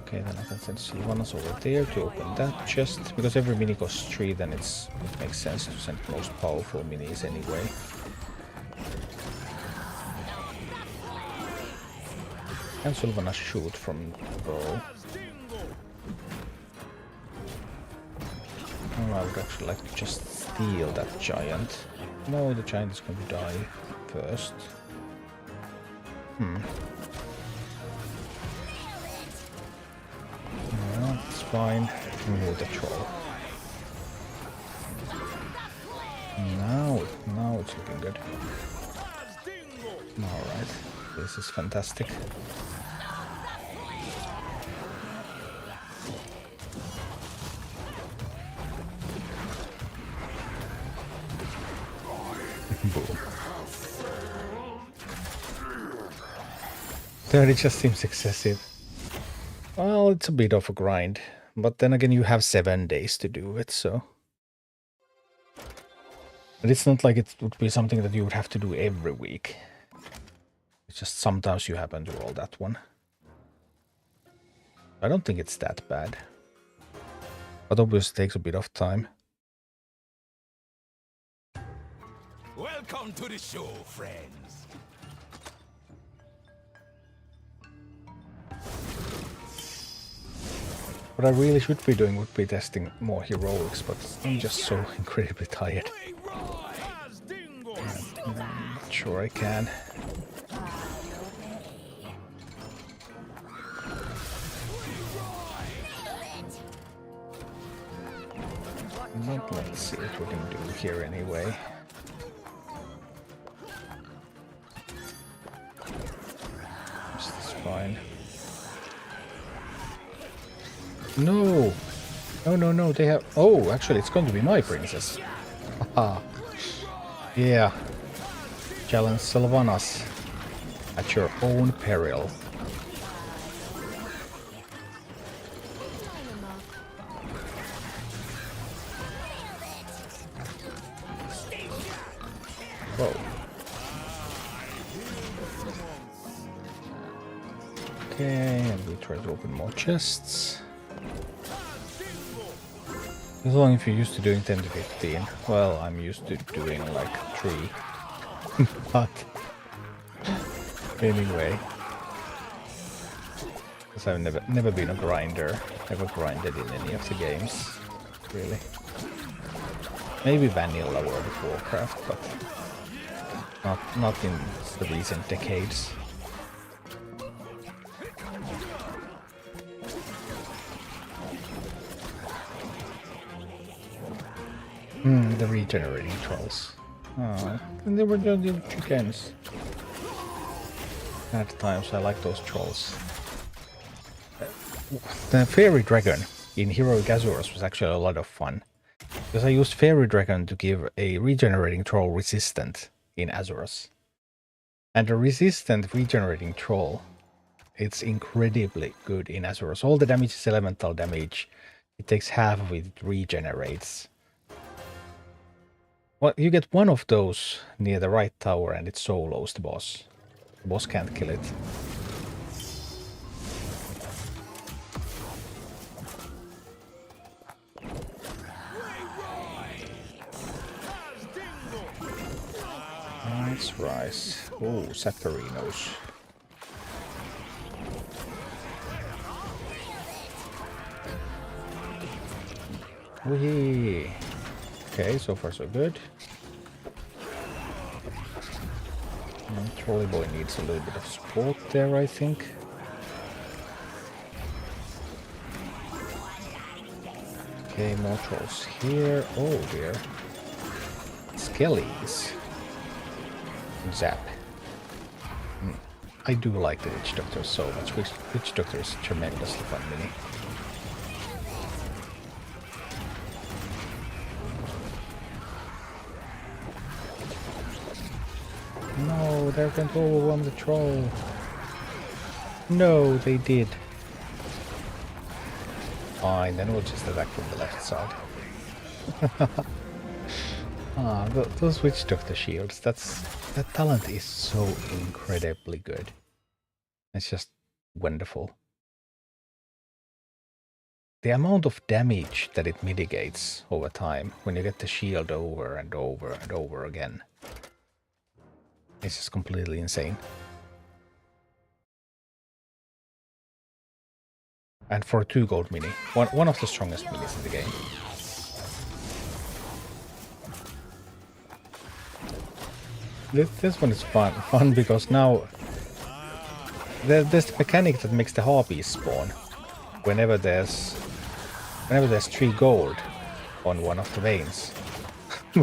Okay, then I can send Sylvanas over there to open that chest. Because every mini costs 3, then it makes sense to send most powerful minis anyway. And Sylvanas shoot from bow. Oh, I would actually like to just steal that giant. No, the giant is going to die first. No, it's fine. Remove the troll. Now it's looking good. Alright, this is fantastic. Boom. 30 just seems excessive. Well, it's a bit of a grind. But then again, you have 7 days to do it, so... But it's not like it would be something that you would have to do every week. It's just sometimes you happen to roll that one. I don't think it's that bad. But obviously it takes a bit of time. Welcome to the show, friends. What I really should be doing would be testing more heroics, but I'm just so incredibly tired. I'm not sure I can. But let's see what we can do here anyway. This is fine. No! No, they have... Oh, actually, it's going to be my princess. Haha. Yeah. Challenge Sylvanas at your own peril. Whoa. Okay, and we try to open more chests. As long as you're used to doing 10 to 15. Well, I'm used to doing like 3. But anyway. Because I've never been a grinder. Never grinded in any of the games. Really. Maybe vanilla World of Warcraft, but not in the recent decades. The regenerating trolls. Oh, and they were just the chickens. At times I like those trolls. The fairy dragon in Heroic Azuros was actually a lot of fun. Because I used fairy dragon to give a regenerating troll resistant in Azuros. And a resistant regenerating troll, it's incredibly good in Azuros. All the damage is elemental damage. It takes half of it, regenerates. Well, you get one of those near the right tower and it solos the boss. The boss can't kill it. Nice rice. Oh, Sappharinos. Wee. Okay, so far so good. Trolley boy needs a little bit of support there, I think. Okay, more trolls here. Oh dear. Skellies. Zap. I do like the Witch Doctor so much. Witch Doctor is a tremendously fun mini. No, they're going to overwhelm the troll. No, they did. Fine, then we'll just attack from the left side. Those Witch Doctor shields, that talent is so incredibly good. It's just wonderful. The amount of damage that it mitigates over time when you get the shield over and over and over again. It's just completely insane. And for 2 gold mini, one of the strongest minis in the game. This one is fun because now there's the mechanic that makes the harpies spawn whenever there's 3 gold on one of the veins.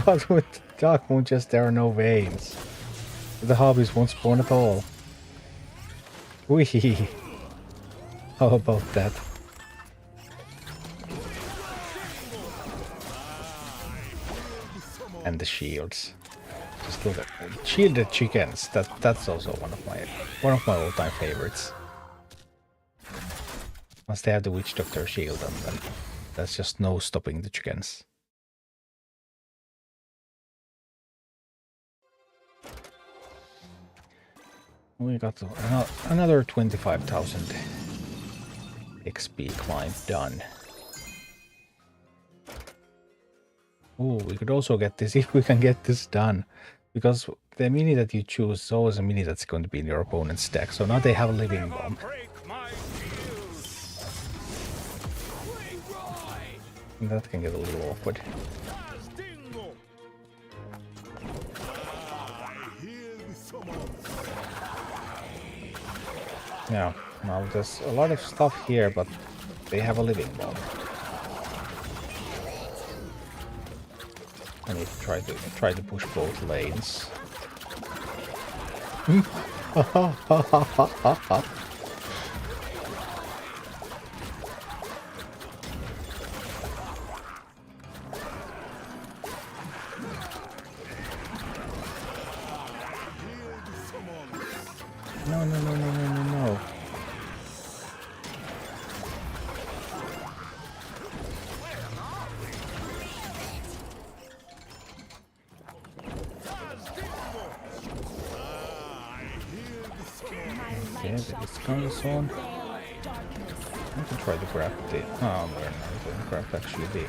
But with Dark Moon, just there are no veins. The harpies won't spawn at all. Wee. How about that? And the shields. Just look at shielded chickens. That's also one of my all-time favorites. Once they have the Witch Doctor shield, and then there's just no stopping the chickens. We got another 25,000 XP climb done. Oh, we could also get this if we can get this done. Because the mini that you choose is always a mini that's going to be in your opponent's deck. So now they have a living bomb. And that can get a little awkward. Yeah, now there's a lot of stuff here, but they have a living bomb. I need to try to push both lanes. No. Okay, it's comes on. I can try to grab the... Oh, we're not going to grab actually the...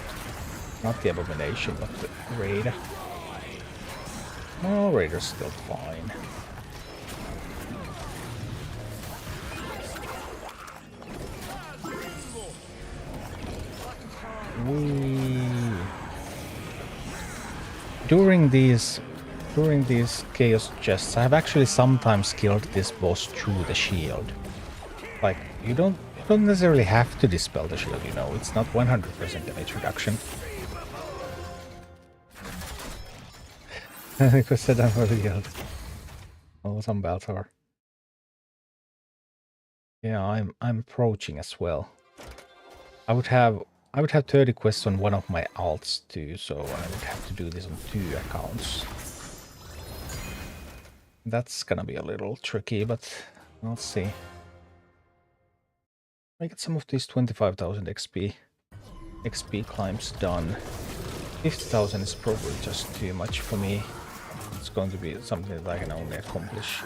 Not the Abomination, but the Raider. No, Raider's still fine. During these chaos chests, I've actually sometimes killed this boss through the shield. Like, you don't necessarily have to dispel the shield, you know, it's not 100% damage reduction. Because I don't really yield. Oh, some Balthor. Yeah, I'm approaching as well. I would have 30 quests on one of my alts too, so I would have to do this on 2 accounts. That's gonna be a little tricky, but let's see. I get some of these 25,000 XP climbs done. 50,000 is probably just too much for me. It's going to be something that I can only accomplish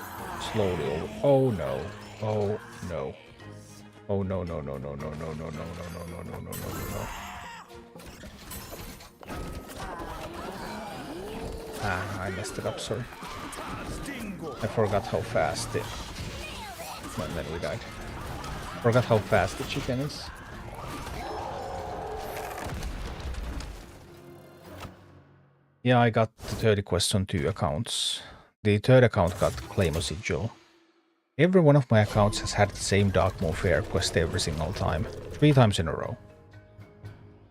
slowly over. Oh no. Oh no. Oh no. Ah, I messed it up, sorry. I forgot how fast it... And then we died. Forgot how fast the chicken is. Yeah, I got the 30 quests on 2 accounts. The third account got Claim a Sigil. Every one of my accounts has had the same Dark Moon Fair quest every single time. 3 times in a row.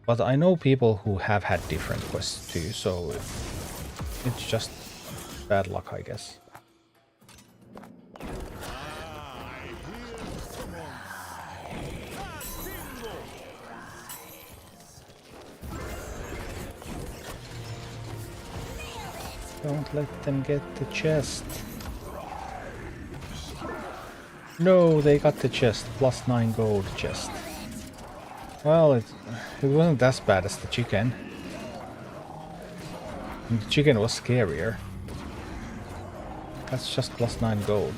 But I know people who have had different quests too, so it's just bad luck, I guess. Don't let them get the chest. No, they got the chest. +9 gold chest. Well, it wasn't as bad as the chicken. And the chicken was scarier. That's just +9 gold.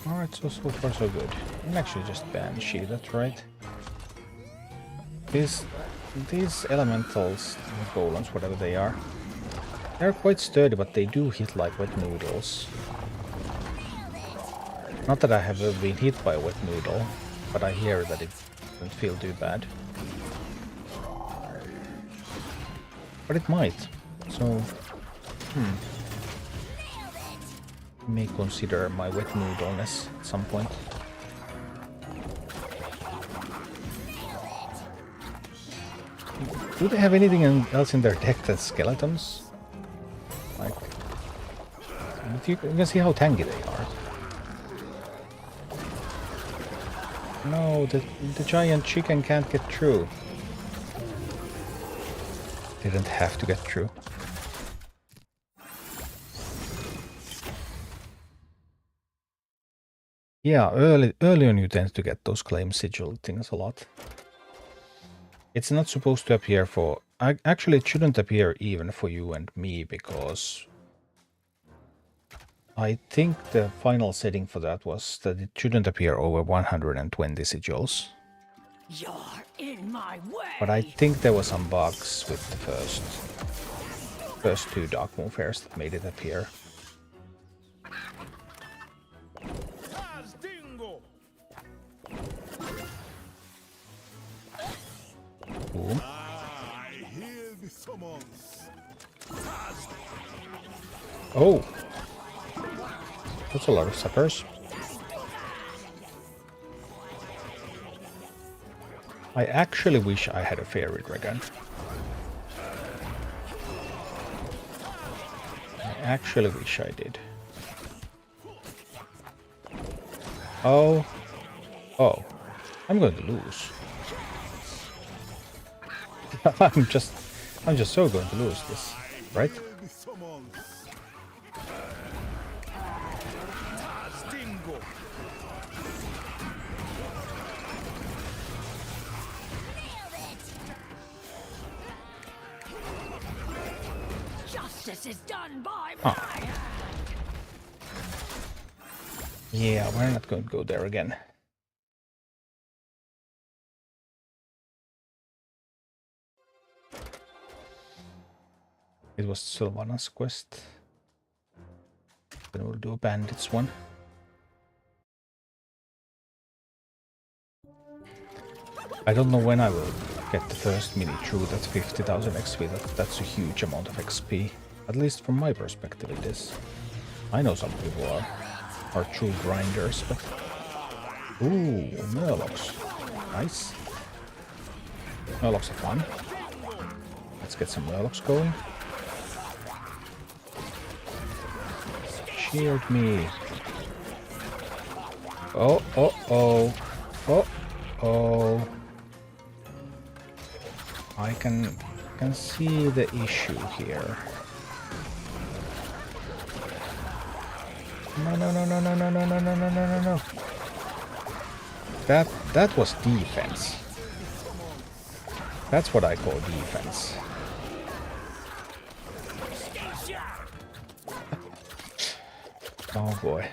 Alright, so far so good. I'm actually just Banshee, that's right. These elementals, golems, whatever they are, they're quite sturdy, but they do hit like wet noodles. Not that I have ever been hit by a wet noodle, but I hear that it doesn't feel too bad. But it might, so... may consider my wet noodleness at some point. Do they have anything else in their deck than skeletons? Like, you can see how tanky they are. No, the giant chicken can't get through. Didn't have to get through. Yeah, early on you tend to get those claim sigil things a lot. It's not supposed to appear for... Actually, it shouldn't appear even for you and me, because... I think the final setting for that was that it shouldn't appear over 120 sigils. You're in my way. But I think there were some bugs with the first two Dark Moon fairs that made it appear. Ooh. Oh! That's a lot of suckers. I actually wish I had a fairy dragon. I actually wish I did. Oh. Oh. I'm going to lose. I'm just so going to lose this, right? Justice is done by my hand. Yeah, we're not going to go there again. It was Sylvana's quest. Then we'll do a bandits one. I don't know when I will get the first mini through that 50,000 XP. That's a huge amount of XP. At least from my perspective it is. I know some people are true grinders, but... Ooh, Murlocs. Nice. Murlocs are fun. Let's get some Murlocs going. Shield me. Oh, oh, oh. Oh, oh. I can see the issue here. No, no, no, no, no, no, no, no, no, no, no, no. That was defense. That's what I call defense. Oh boy.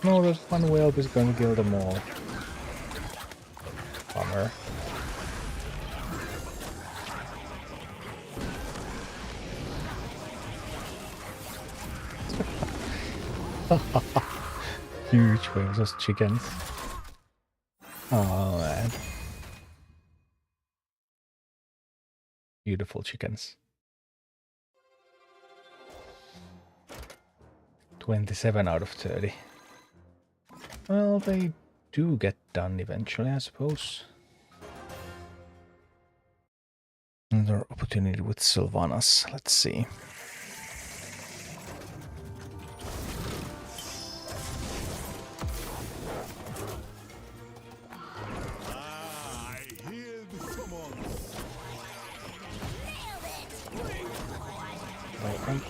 No, that one whelp is going to kill them all. Bummer. Huge whales of chickens. Oh man. Beautiful chickens. 27 out of 30. Well, they do get done eventually, I suppose. Another opportunity with Sylvanas. Let's see.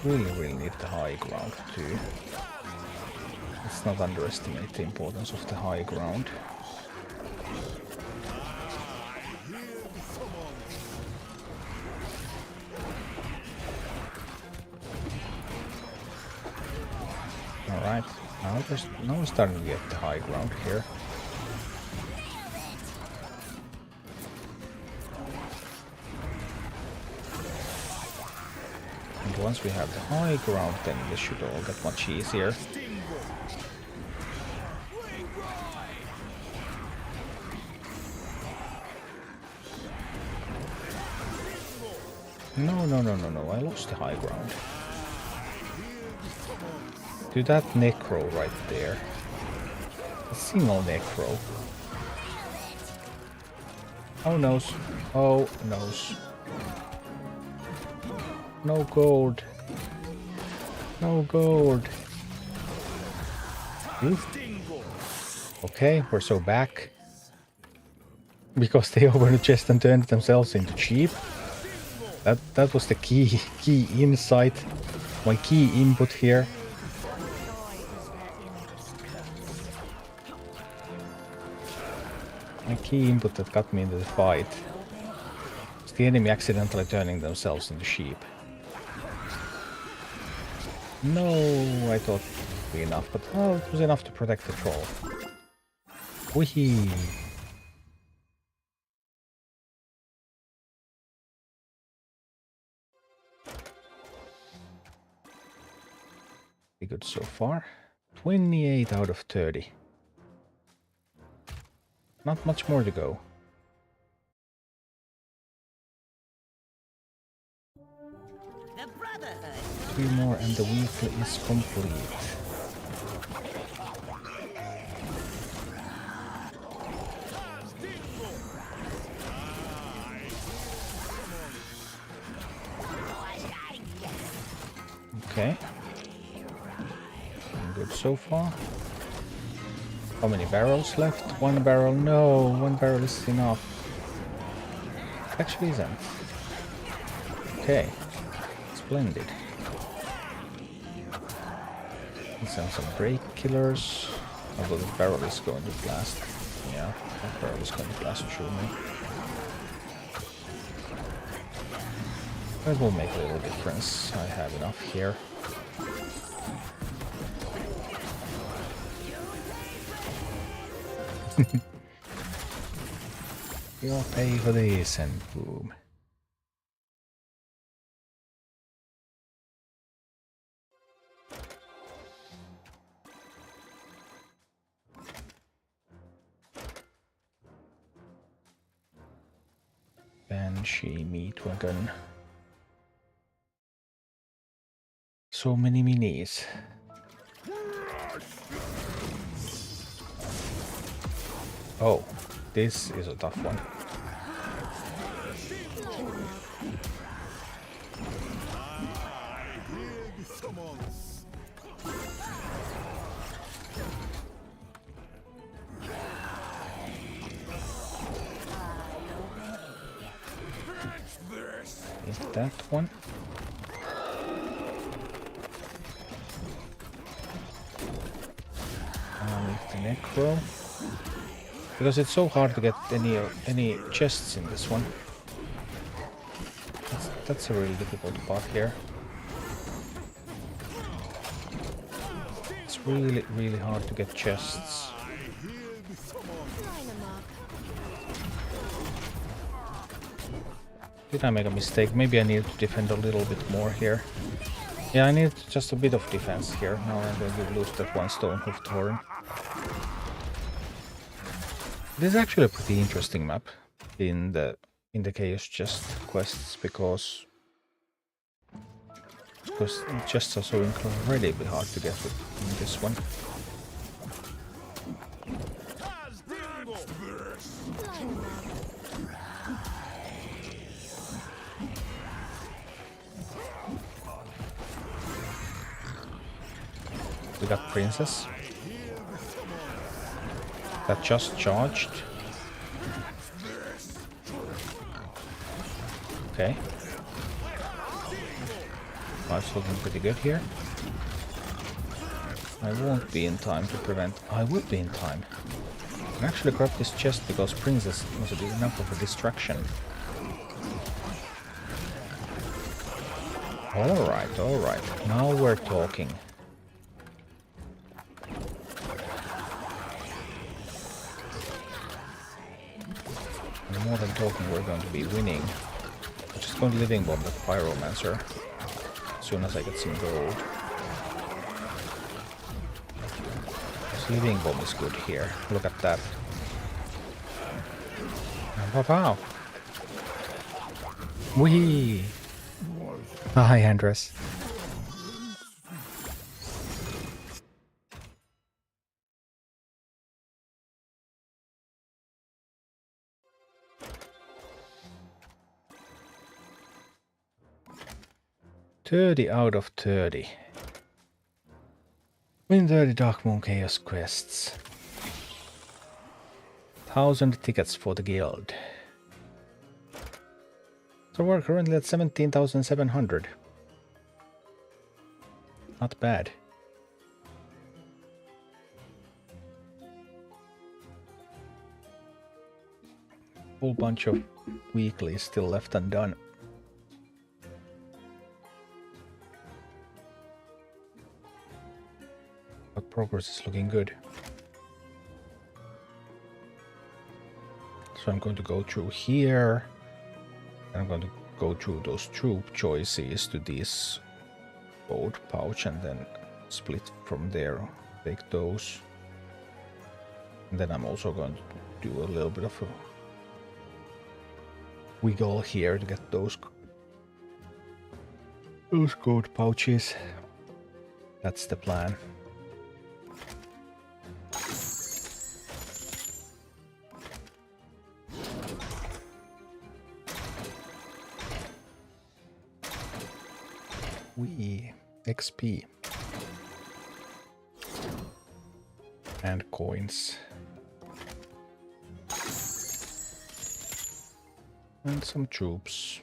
Really need the high ground too. Let's not underestimate the importance of the high ground. Alright, now we're starting to get the high ground here. And once we have the high ground, then this should all get much easier. No, I lost the high ground. To that necro right there. A single necro. Oh noes. Oh noes. No gold. No gold. Okay, we're so back. Because they opened the chest and turned themselves into sheep. That was the key insight. My key input here. My key input that got me into the fight. It's the enemy accidentally turning themselves into sheep. No, I thought it would be enough, but well, it was enough to protect the troll. Whee! Pretty good so far. 28 out of 30. Not much more to go. The Brotherhood. 3 more and the weekly is complete. Okay. Good so far. How many barrels left? 1 barrel. No, 1 barrel is enough. Actually isn't. Okay. Splendid. Let's have some break killers. Although the barrel is going to blast. Yeah, that barrel is going to blast surely. That will make a little difference. I have enough here. You'll pay for this, and boom. Banshee meat wagon. So many minis. Oh, this is a tough one. Is that one? With the necro. Because it's so hard to get any chests in this one. That's a really difficult part here. It's really hard to get chests. Did I make a mistake? Maybe I need to defend a little bit more here. Yeah, I need just a bit of defense here. Now I'm going to lose that 1 stone hoofed horn. This is actually a pretty interesting map in the Chaos Chest quests because chests are so incredibly hard to get in this one. We got Princess. That just charged. Okay. 25's looking pretty good here. I won't be in time to prevent... I will be in time. I can actually grab this chest because Princess was a bit enough of a distraction. Alright, alright. Now we're talking. And more than talking, we're going to be winning. I'm just going to living bomb the Pyromancer as soon as I get some gold. This living bomb is good here. Look at that. Wow. Whee! Hi, Andres. $30 out of 30. Win 30 Dark Moon Chaos quests. 1,000 tickets for the guild. So we're currently at 17,700. Not bad. Whole bunch of weeklies still left undone. But progress is looking good. So I'm going to go through here. And I'm going to go through those troop choices to this gold pouch and then split from there. Take those. And then I'm also going to do a little bit of a wiggle here to get those gold pouches. That's the plan. XP and coins and some troops.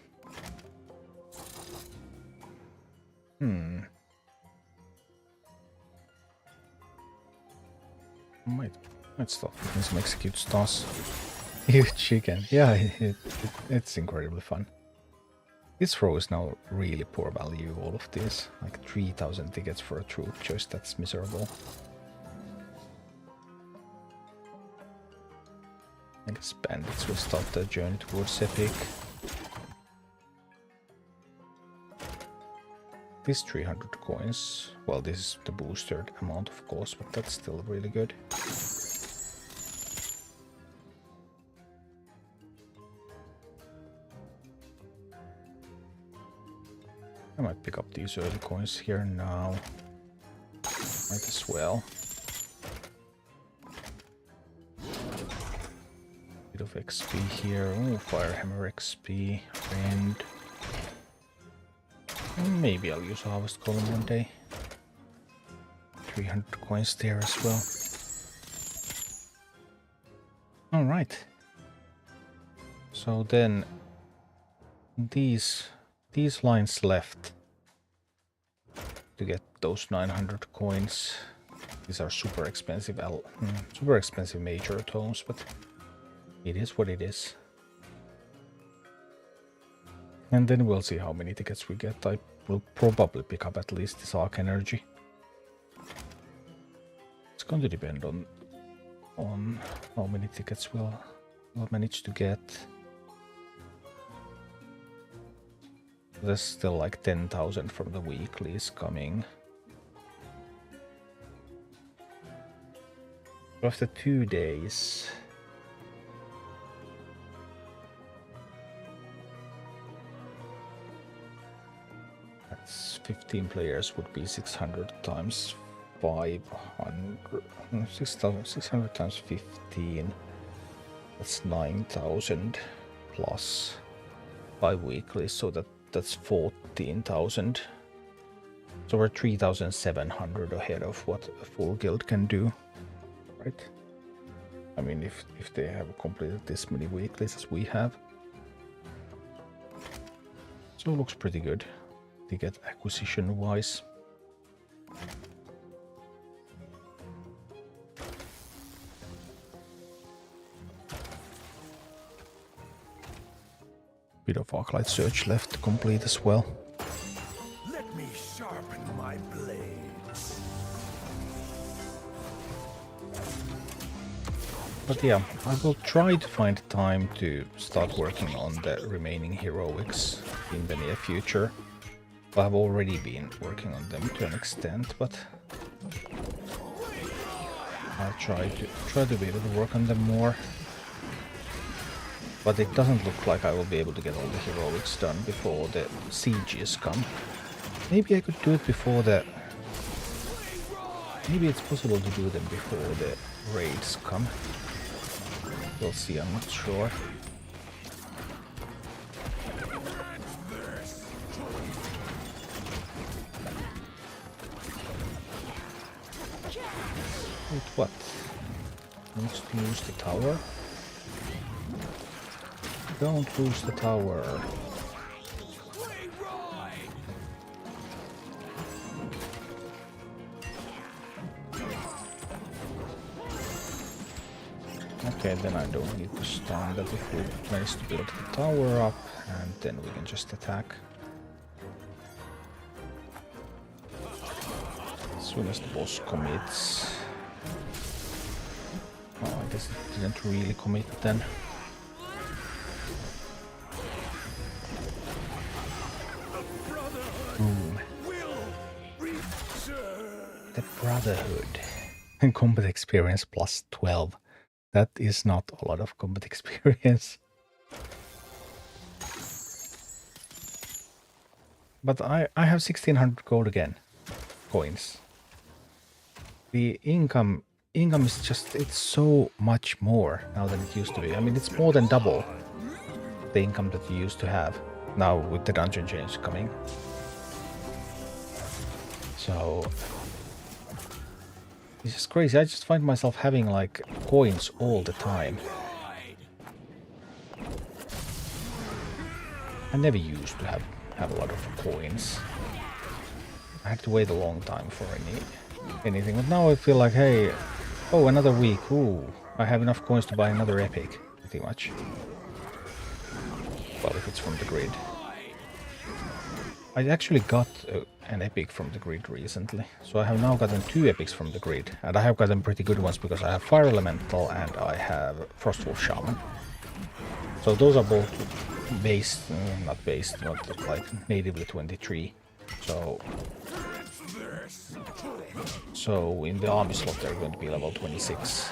Might stop getting some execute stars. Huge chicken. Yeah, it's incredibly fun. This row is now really poor value, all of this. Like 3,000 tickets for a troop choice, that's miserable. I guess bandits will start their journey towards Epic. This 300 coins, well, this is the boosted amount of course, but that's still really good. I might pick up these early coins here now. Might as well. Bit of XP here. Oh, Firehammer XP. Friend. Maybe I'll use a Harvest Column one day. 300 coins there as well. Alright. So then these lines left to get those 900 coins. These are super expensive major tomes, but it is what it is. And then we'll see how many tickets we get. I will probably pick up at least this Arc Energy. It's going to depend on how many tickets we'll manage to get. There's still like 10,000 from the weeklies coming. After 2 days. That's 15 players would be 600 times 500. 600 times 15. That's 9,000 plus 5 weeklies, so that's 14,000. So we're 3,700 ahead of what a full guild can do, right? I mean, if they have completed this many weeklies as we have. So it looks pretty good. ticket acquisition wise. Bit of Arclight Search left to complete as well. Let me sharpen my blades. But yeah, I will try to find time to start working on the remaining heroics in the near future. I've already been working on them to an extent, but I'll try to be able to work on them more. But it doesn't look like I will be able to get all the heroics done before the sieges come. Maybe I could do it before the... Maybe it's possible to do them before the raids come. We'll see, I'm not sure. Wait, what? Let's lose the tower. Don't lose the tower. Okay, then I don't need to stun that if we manage to build the tower up, and then we can just attack. As soon as the boss commits. Oh, I guess it didn't really commit then. Boom. The Brotherhood. And combat experience plus 12. That is not a lot of combat experience. But I have 1600 gold again. Coins. The income is just, it's so much more now than it used to be. I mean, it's more than double the income that you used to have now with the dungeon change coming. So it's just crazy. I just find myself having like coins all the time. I never used to have a lot of coins. I had to wait a long time for anything, but now I feel like, hey, oh, another week, ooh, I have enough coins to buy another epic, pretty much. Well, if it's from the grid. I actually got an epic from the grid recently, so I have now gotten 2 epics from the grid, and I have gotten pretty good ones because I have Fire Elemental and I have Frostwolf Shaman. So those are both based, not based, but like natively 23. So in the army slot they're going to be level 26.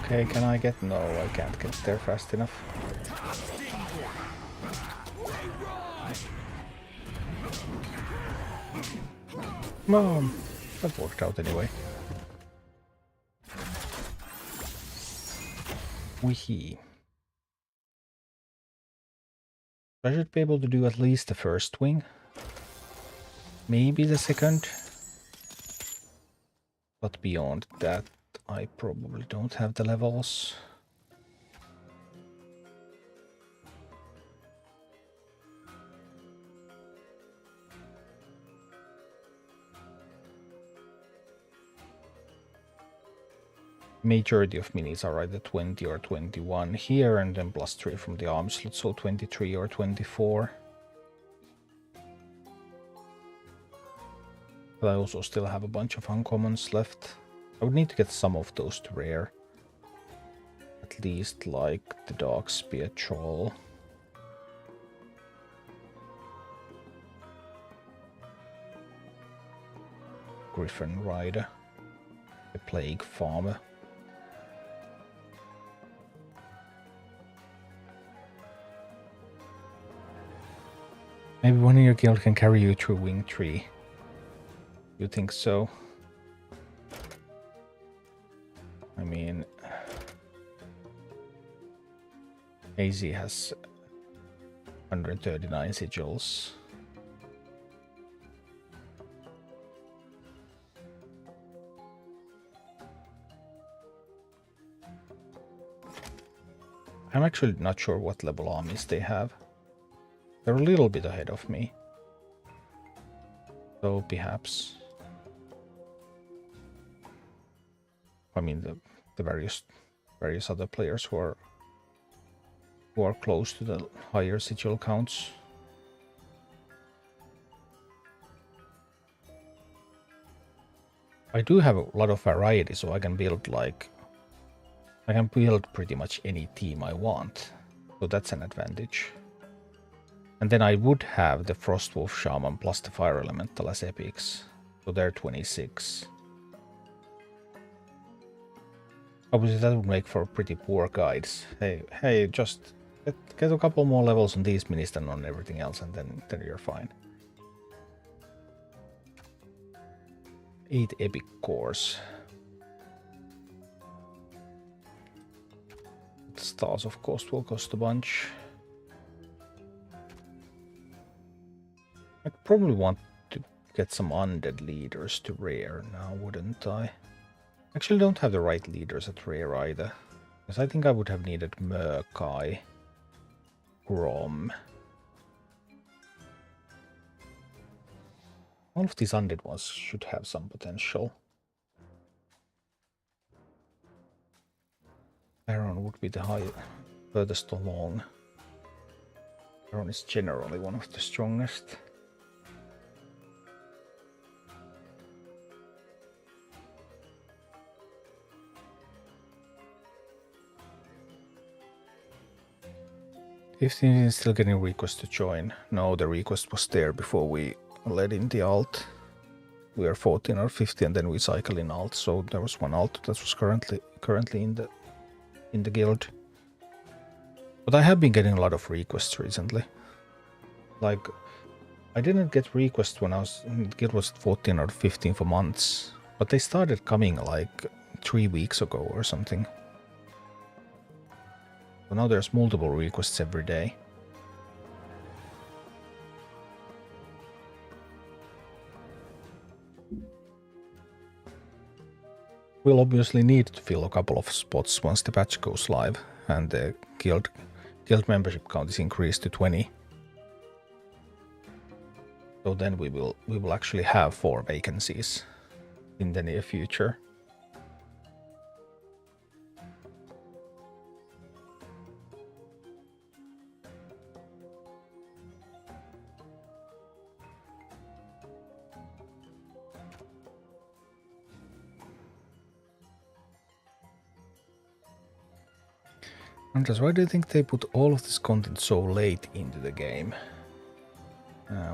Okay, can I get... No, I can't get there fast enough. Mom, that worked out anyway. Weehee. I should be able to do at least the first wing. Maybe the second. But beyond that, I probably don't have the levels. Majority of minis are either 20 or 21 here, and then plus 3 from the arm slot, so 23 or 24. But I also still have a bunch of uncommons left. I would need to get some of those to rare. At least like the Dark Spear Troll. Griffin Rider. The Plague Farmer. Maybe one in your guild can carry you through Wing Tree. You think so? I mean, AZ has 139 sigils. I'm actually not sure what level armies they have. They're a little bit ahead of me. So perhaps... I mean the various other players who are close to the higher sigil counts. I do have a lot of variety, so I can build pretty much any team I want. So that's an advantage. And then I would have the Frostwolf Shaman plus the Fire Elemental as epics. So they're 26. Obviously that would make for pretty poor guides. Hey, just get a couple more levels on these minis than on everything else, and then you're fine. 8 epic cores. The stars, of course, will cost a bunch. I'd probably want to get some undead leaders to rare now, wouldn't I? Actually, don't have the right leaders at rare either. Because I think I would have needed Murkai, Grom. All of these undead ones should have some potential. Baron would be the furthest along. Baron is generally one of the strongest. If is still getting requests to join. No, the request was there before we let in the alt. We are 14 or 50 and then we cycle in alt, so there was one alt that was currently in the guild. But I have been getting a lot of requests recently. Like, I didn't get requests when the guild was 14 or 15 for months, but they started coming like 3 weeks ago or something. So now there's multiple requests every day. We'll obviously need to fill a couple of spots once the patch goes live and the guild membership count is increased to 20. So then we will actually have 4 vacancies in the near future. Andres, why do you think they put all of this content so late into the game?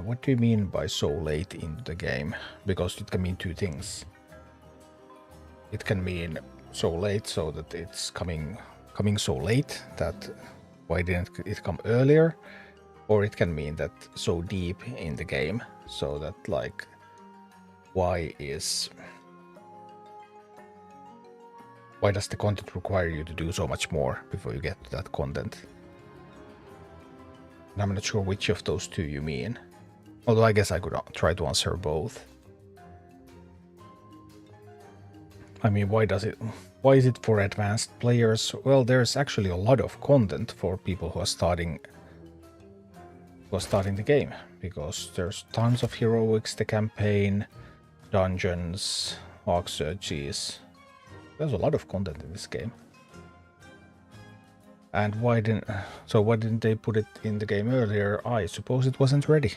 What do you mean by so late into the game? Because it can mean 2 things. It can mean so late so that it's coming so late that why didn't it come earlier? Or it can mean that so deep in the game so that like why does the content require you to do so much more before you get to that content? And I'm not sure which of those 2 you mean. Although I guess I could try to answer both. I mean, why is it for advanced players? Well, there's actually a lot of content for people who are starting the game, because there's tons of heroics, the campaign, dungeons, arc searches. There's a lot of content in this game. And why didn't they put it in the game earlier? I suppose it wasn't ready.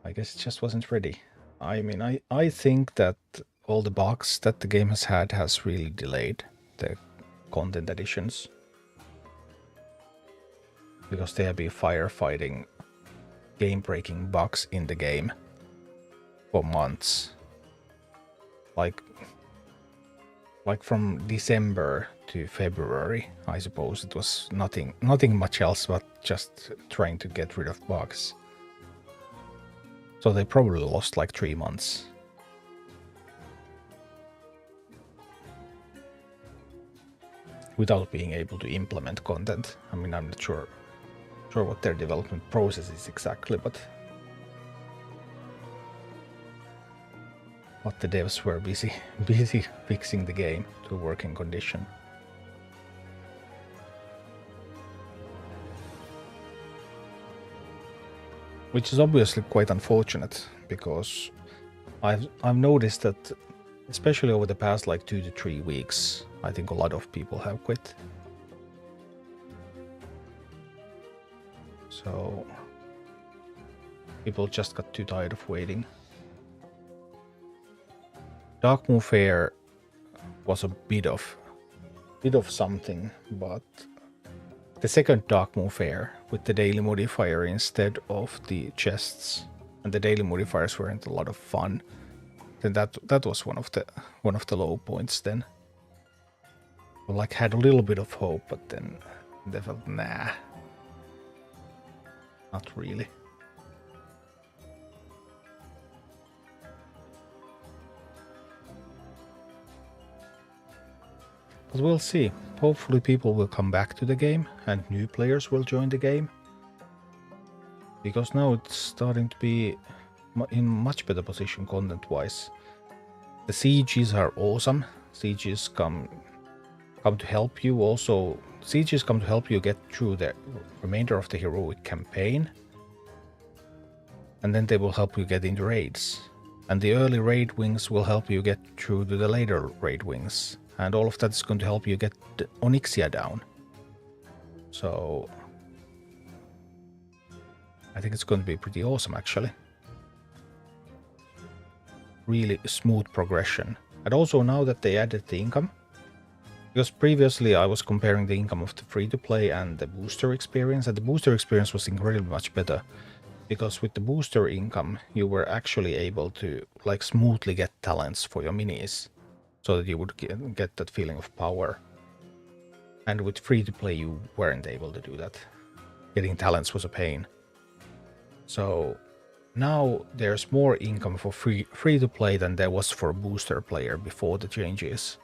I guess it just wasn't ready. I mean, I think that all the bugs that the game has really delayed the content additions. Because they have been firefighting game-breaking bugs in the game for months. Like from December to February, I suppose it was nothing much else but just trying to get rid of bugs. So they probably lost like 3 months. Without being able to implement content. I mean, I'm not sure what their development process is exactly, but the devs were busy fixing the game to a working condition. which is obviously quite unfortunate because I've noticed that, especially over the past like 2 to 3 weeks, I think a lot of people have quit. So people just got too tired of waiting. Dark Moon Fair was a bit of something, but the second Dark Moon Fair with the daily modifier instead of the chests, and the daily modifiers weren't a lot of fun, then that was one of the low points. Then I like had a little bit of hope, but then they felt nah, not really. But we'll see. Hopefully people will come back to the game and new players will join the game. Because now it's starting to be in much better position content-wise. The sieges are awesome. Sieges come to help you. Also, sieges come to help you get through the remainder of the heroic campaign. And then they will help you get into raids. And the early raid wings will help you get through to the later raid wings. And all of that is going to help you get the Onyxia down. So I think it's going to be pretty awesome, actually. Really smooth progression. And also now that they added the income, because previously I was comparing the income of the free-to-play and the booster experience, and the booster experience was incredibly much better. Because with the booster income, you were actually able to like smoothly get talents for your minis, so that you would get that feeling of power. And with free-to-play, you weren't able to do that. Getting talents was a pain. So now there's more income for free-to-play than there was for a booster player before the changes.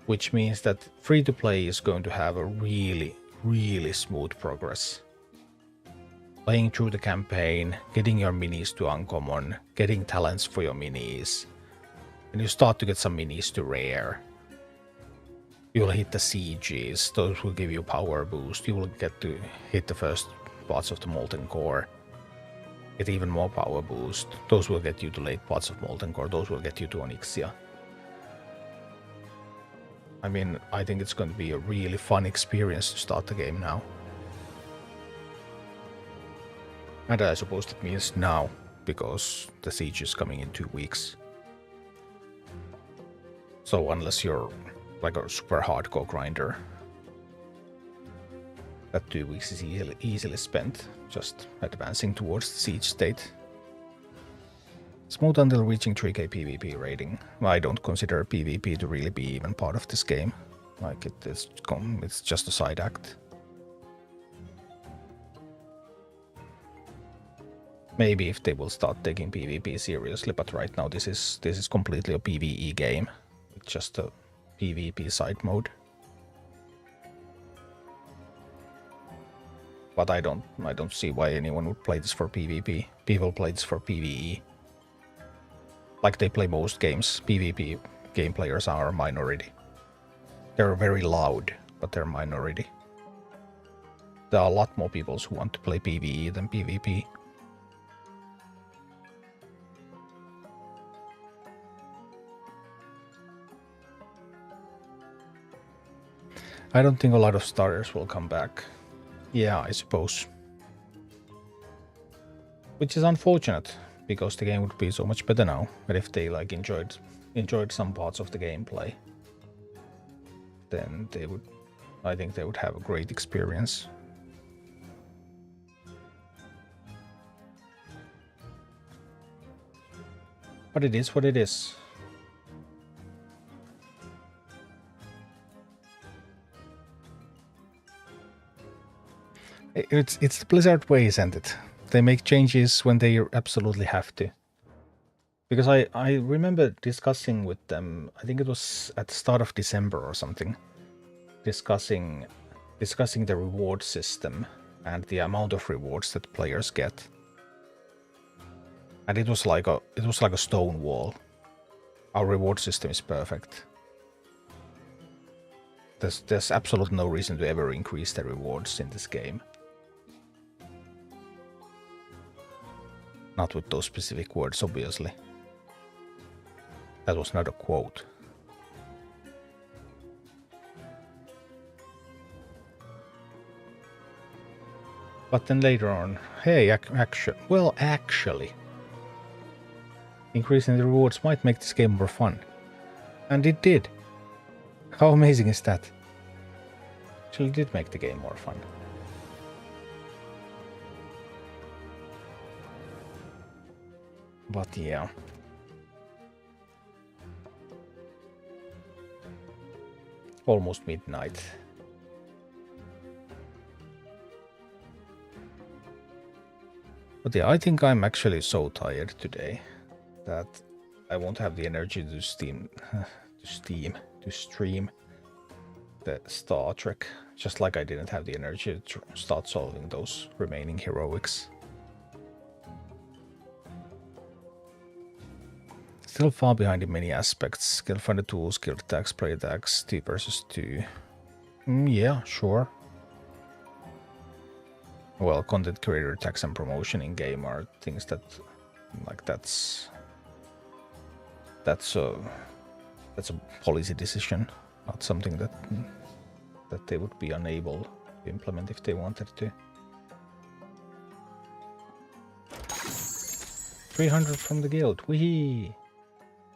Which means that free-to-play is going to have a really, really smooth progress. Playing through the campaign, getting your minis to uncommon, getting talents for your minis. And you start to get some minis to rare. You will hit the sieges, those will give you power boost. You will get to hit the first parts of the Molten Core. Get even more power boost. Those will get you to late parts of Molten Core, those will get you to Onyxia. I mean, I think it's going to be a really fun experience to start the game now. And I suppose that means now, because the siege is coming in 2 weeks. So unless you're like a super hardcore grinder, that 2 weeks is easily spent just advancing towards the siege state. Smooth until reaching 3k PvP rating. I don't consider PvP to really be even part of this game. Like it's just a side act. Maybe if they will start taking PvP seriously, but right now this is completely a PvE game. It's just a PvP side mode. But I don't see why anyone would play this for PvP. People play this for PvE. Like they play most games. PvP game players are a minority. They're very loud, but they're a minority. There are a lot more people who want to play PvE than PvP. I don't think a lot of starters will come back. Yeah, I suppose. Which is unfortunate, because the game would be so much better now. But if they like enjoyed some parts of the gameplay, then I think they would have a great experience. But it is what it is. It's the Blizzard way, isn't it? They make changes when they absolutely have to. Because I remember discussing with them, I think it was at the start of December or something, discussing the reward system and the amount of rewards that players get. And it was like a stone wall. Our reward system is perfect. There's absolutely no reason to ever increase the rewards in this game. Not with those specific words, obviously. That was not a quote. But then later on, hey, actually, increasing the rewards might make this game more fun. And it did. How amazing is that? Actually did make the game more fun. But yeah. Almost midnight. But yeah, I think I'm actually so tired today that I won't have the energy to stream the Star Trek, just like I didn't have the energy to start solving those remaining heroics. Still far behind in many aspects. Skill finder tools, skill attacks, play attacks, 2 versus 2. Yeah, sure. Well, content creator tax and promotion in game are things that, like, that's a policy decision, not something that they would be unable to implement if they wanted to. 300 from the guild, whee!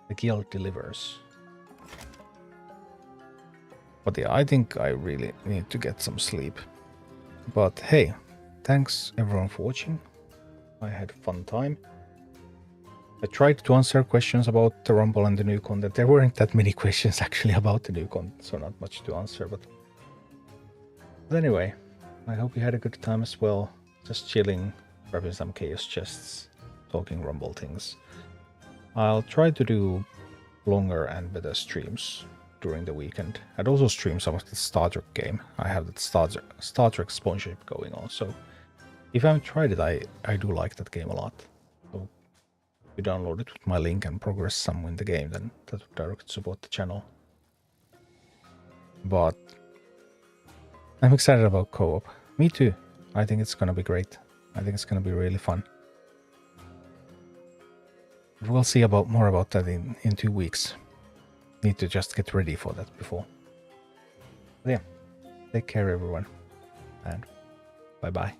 The guild delivers. But yeah, I think I really need to get some sleep. But hey, thanks everyone for watching. I had a fun time. I tried to answer questions about the Rumble and the new content. There weren't that many questions actually about the new content, so not much to answer. But anyway, I hope you had a good time as well. Just chilling, grabbing some chaos chests, talking Rumble things. I'll try to do longer and better streams during the weekend. I'd also stream some of the Star Trek game. I have that Star Trek sponsorship going on, so if you haven't tried it, I do like that game a lot. So if you download it with my link and progress some in the game, then that would directly support the channel. But I'm excited about co-op. Me too. I think it's gonna be great. I think it's gonna be really fun. We'll see more about that in 2 weeks. Need to just get ready for that before. But yeah, take care everyone, and bye bye.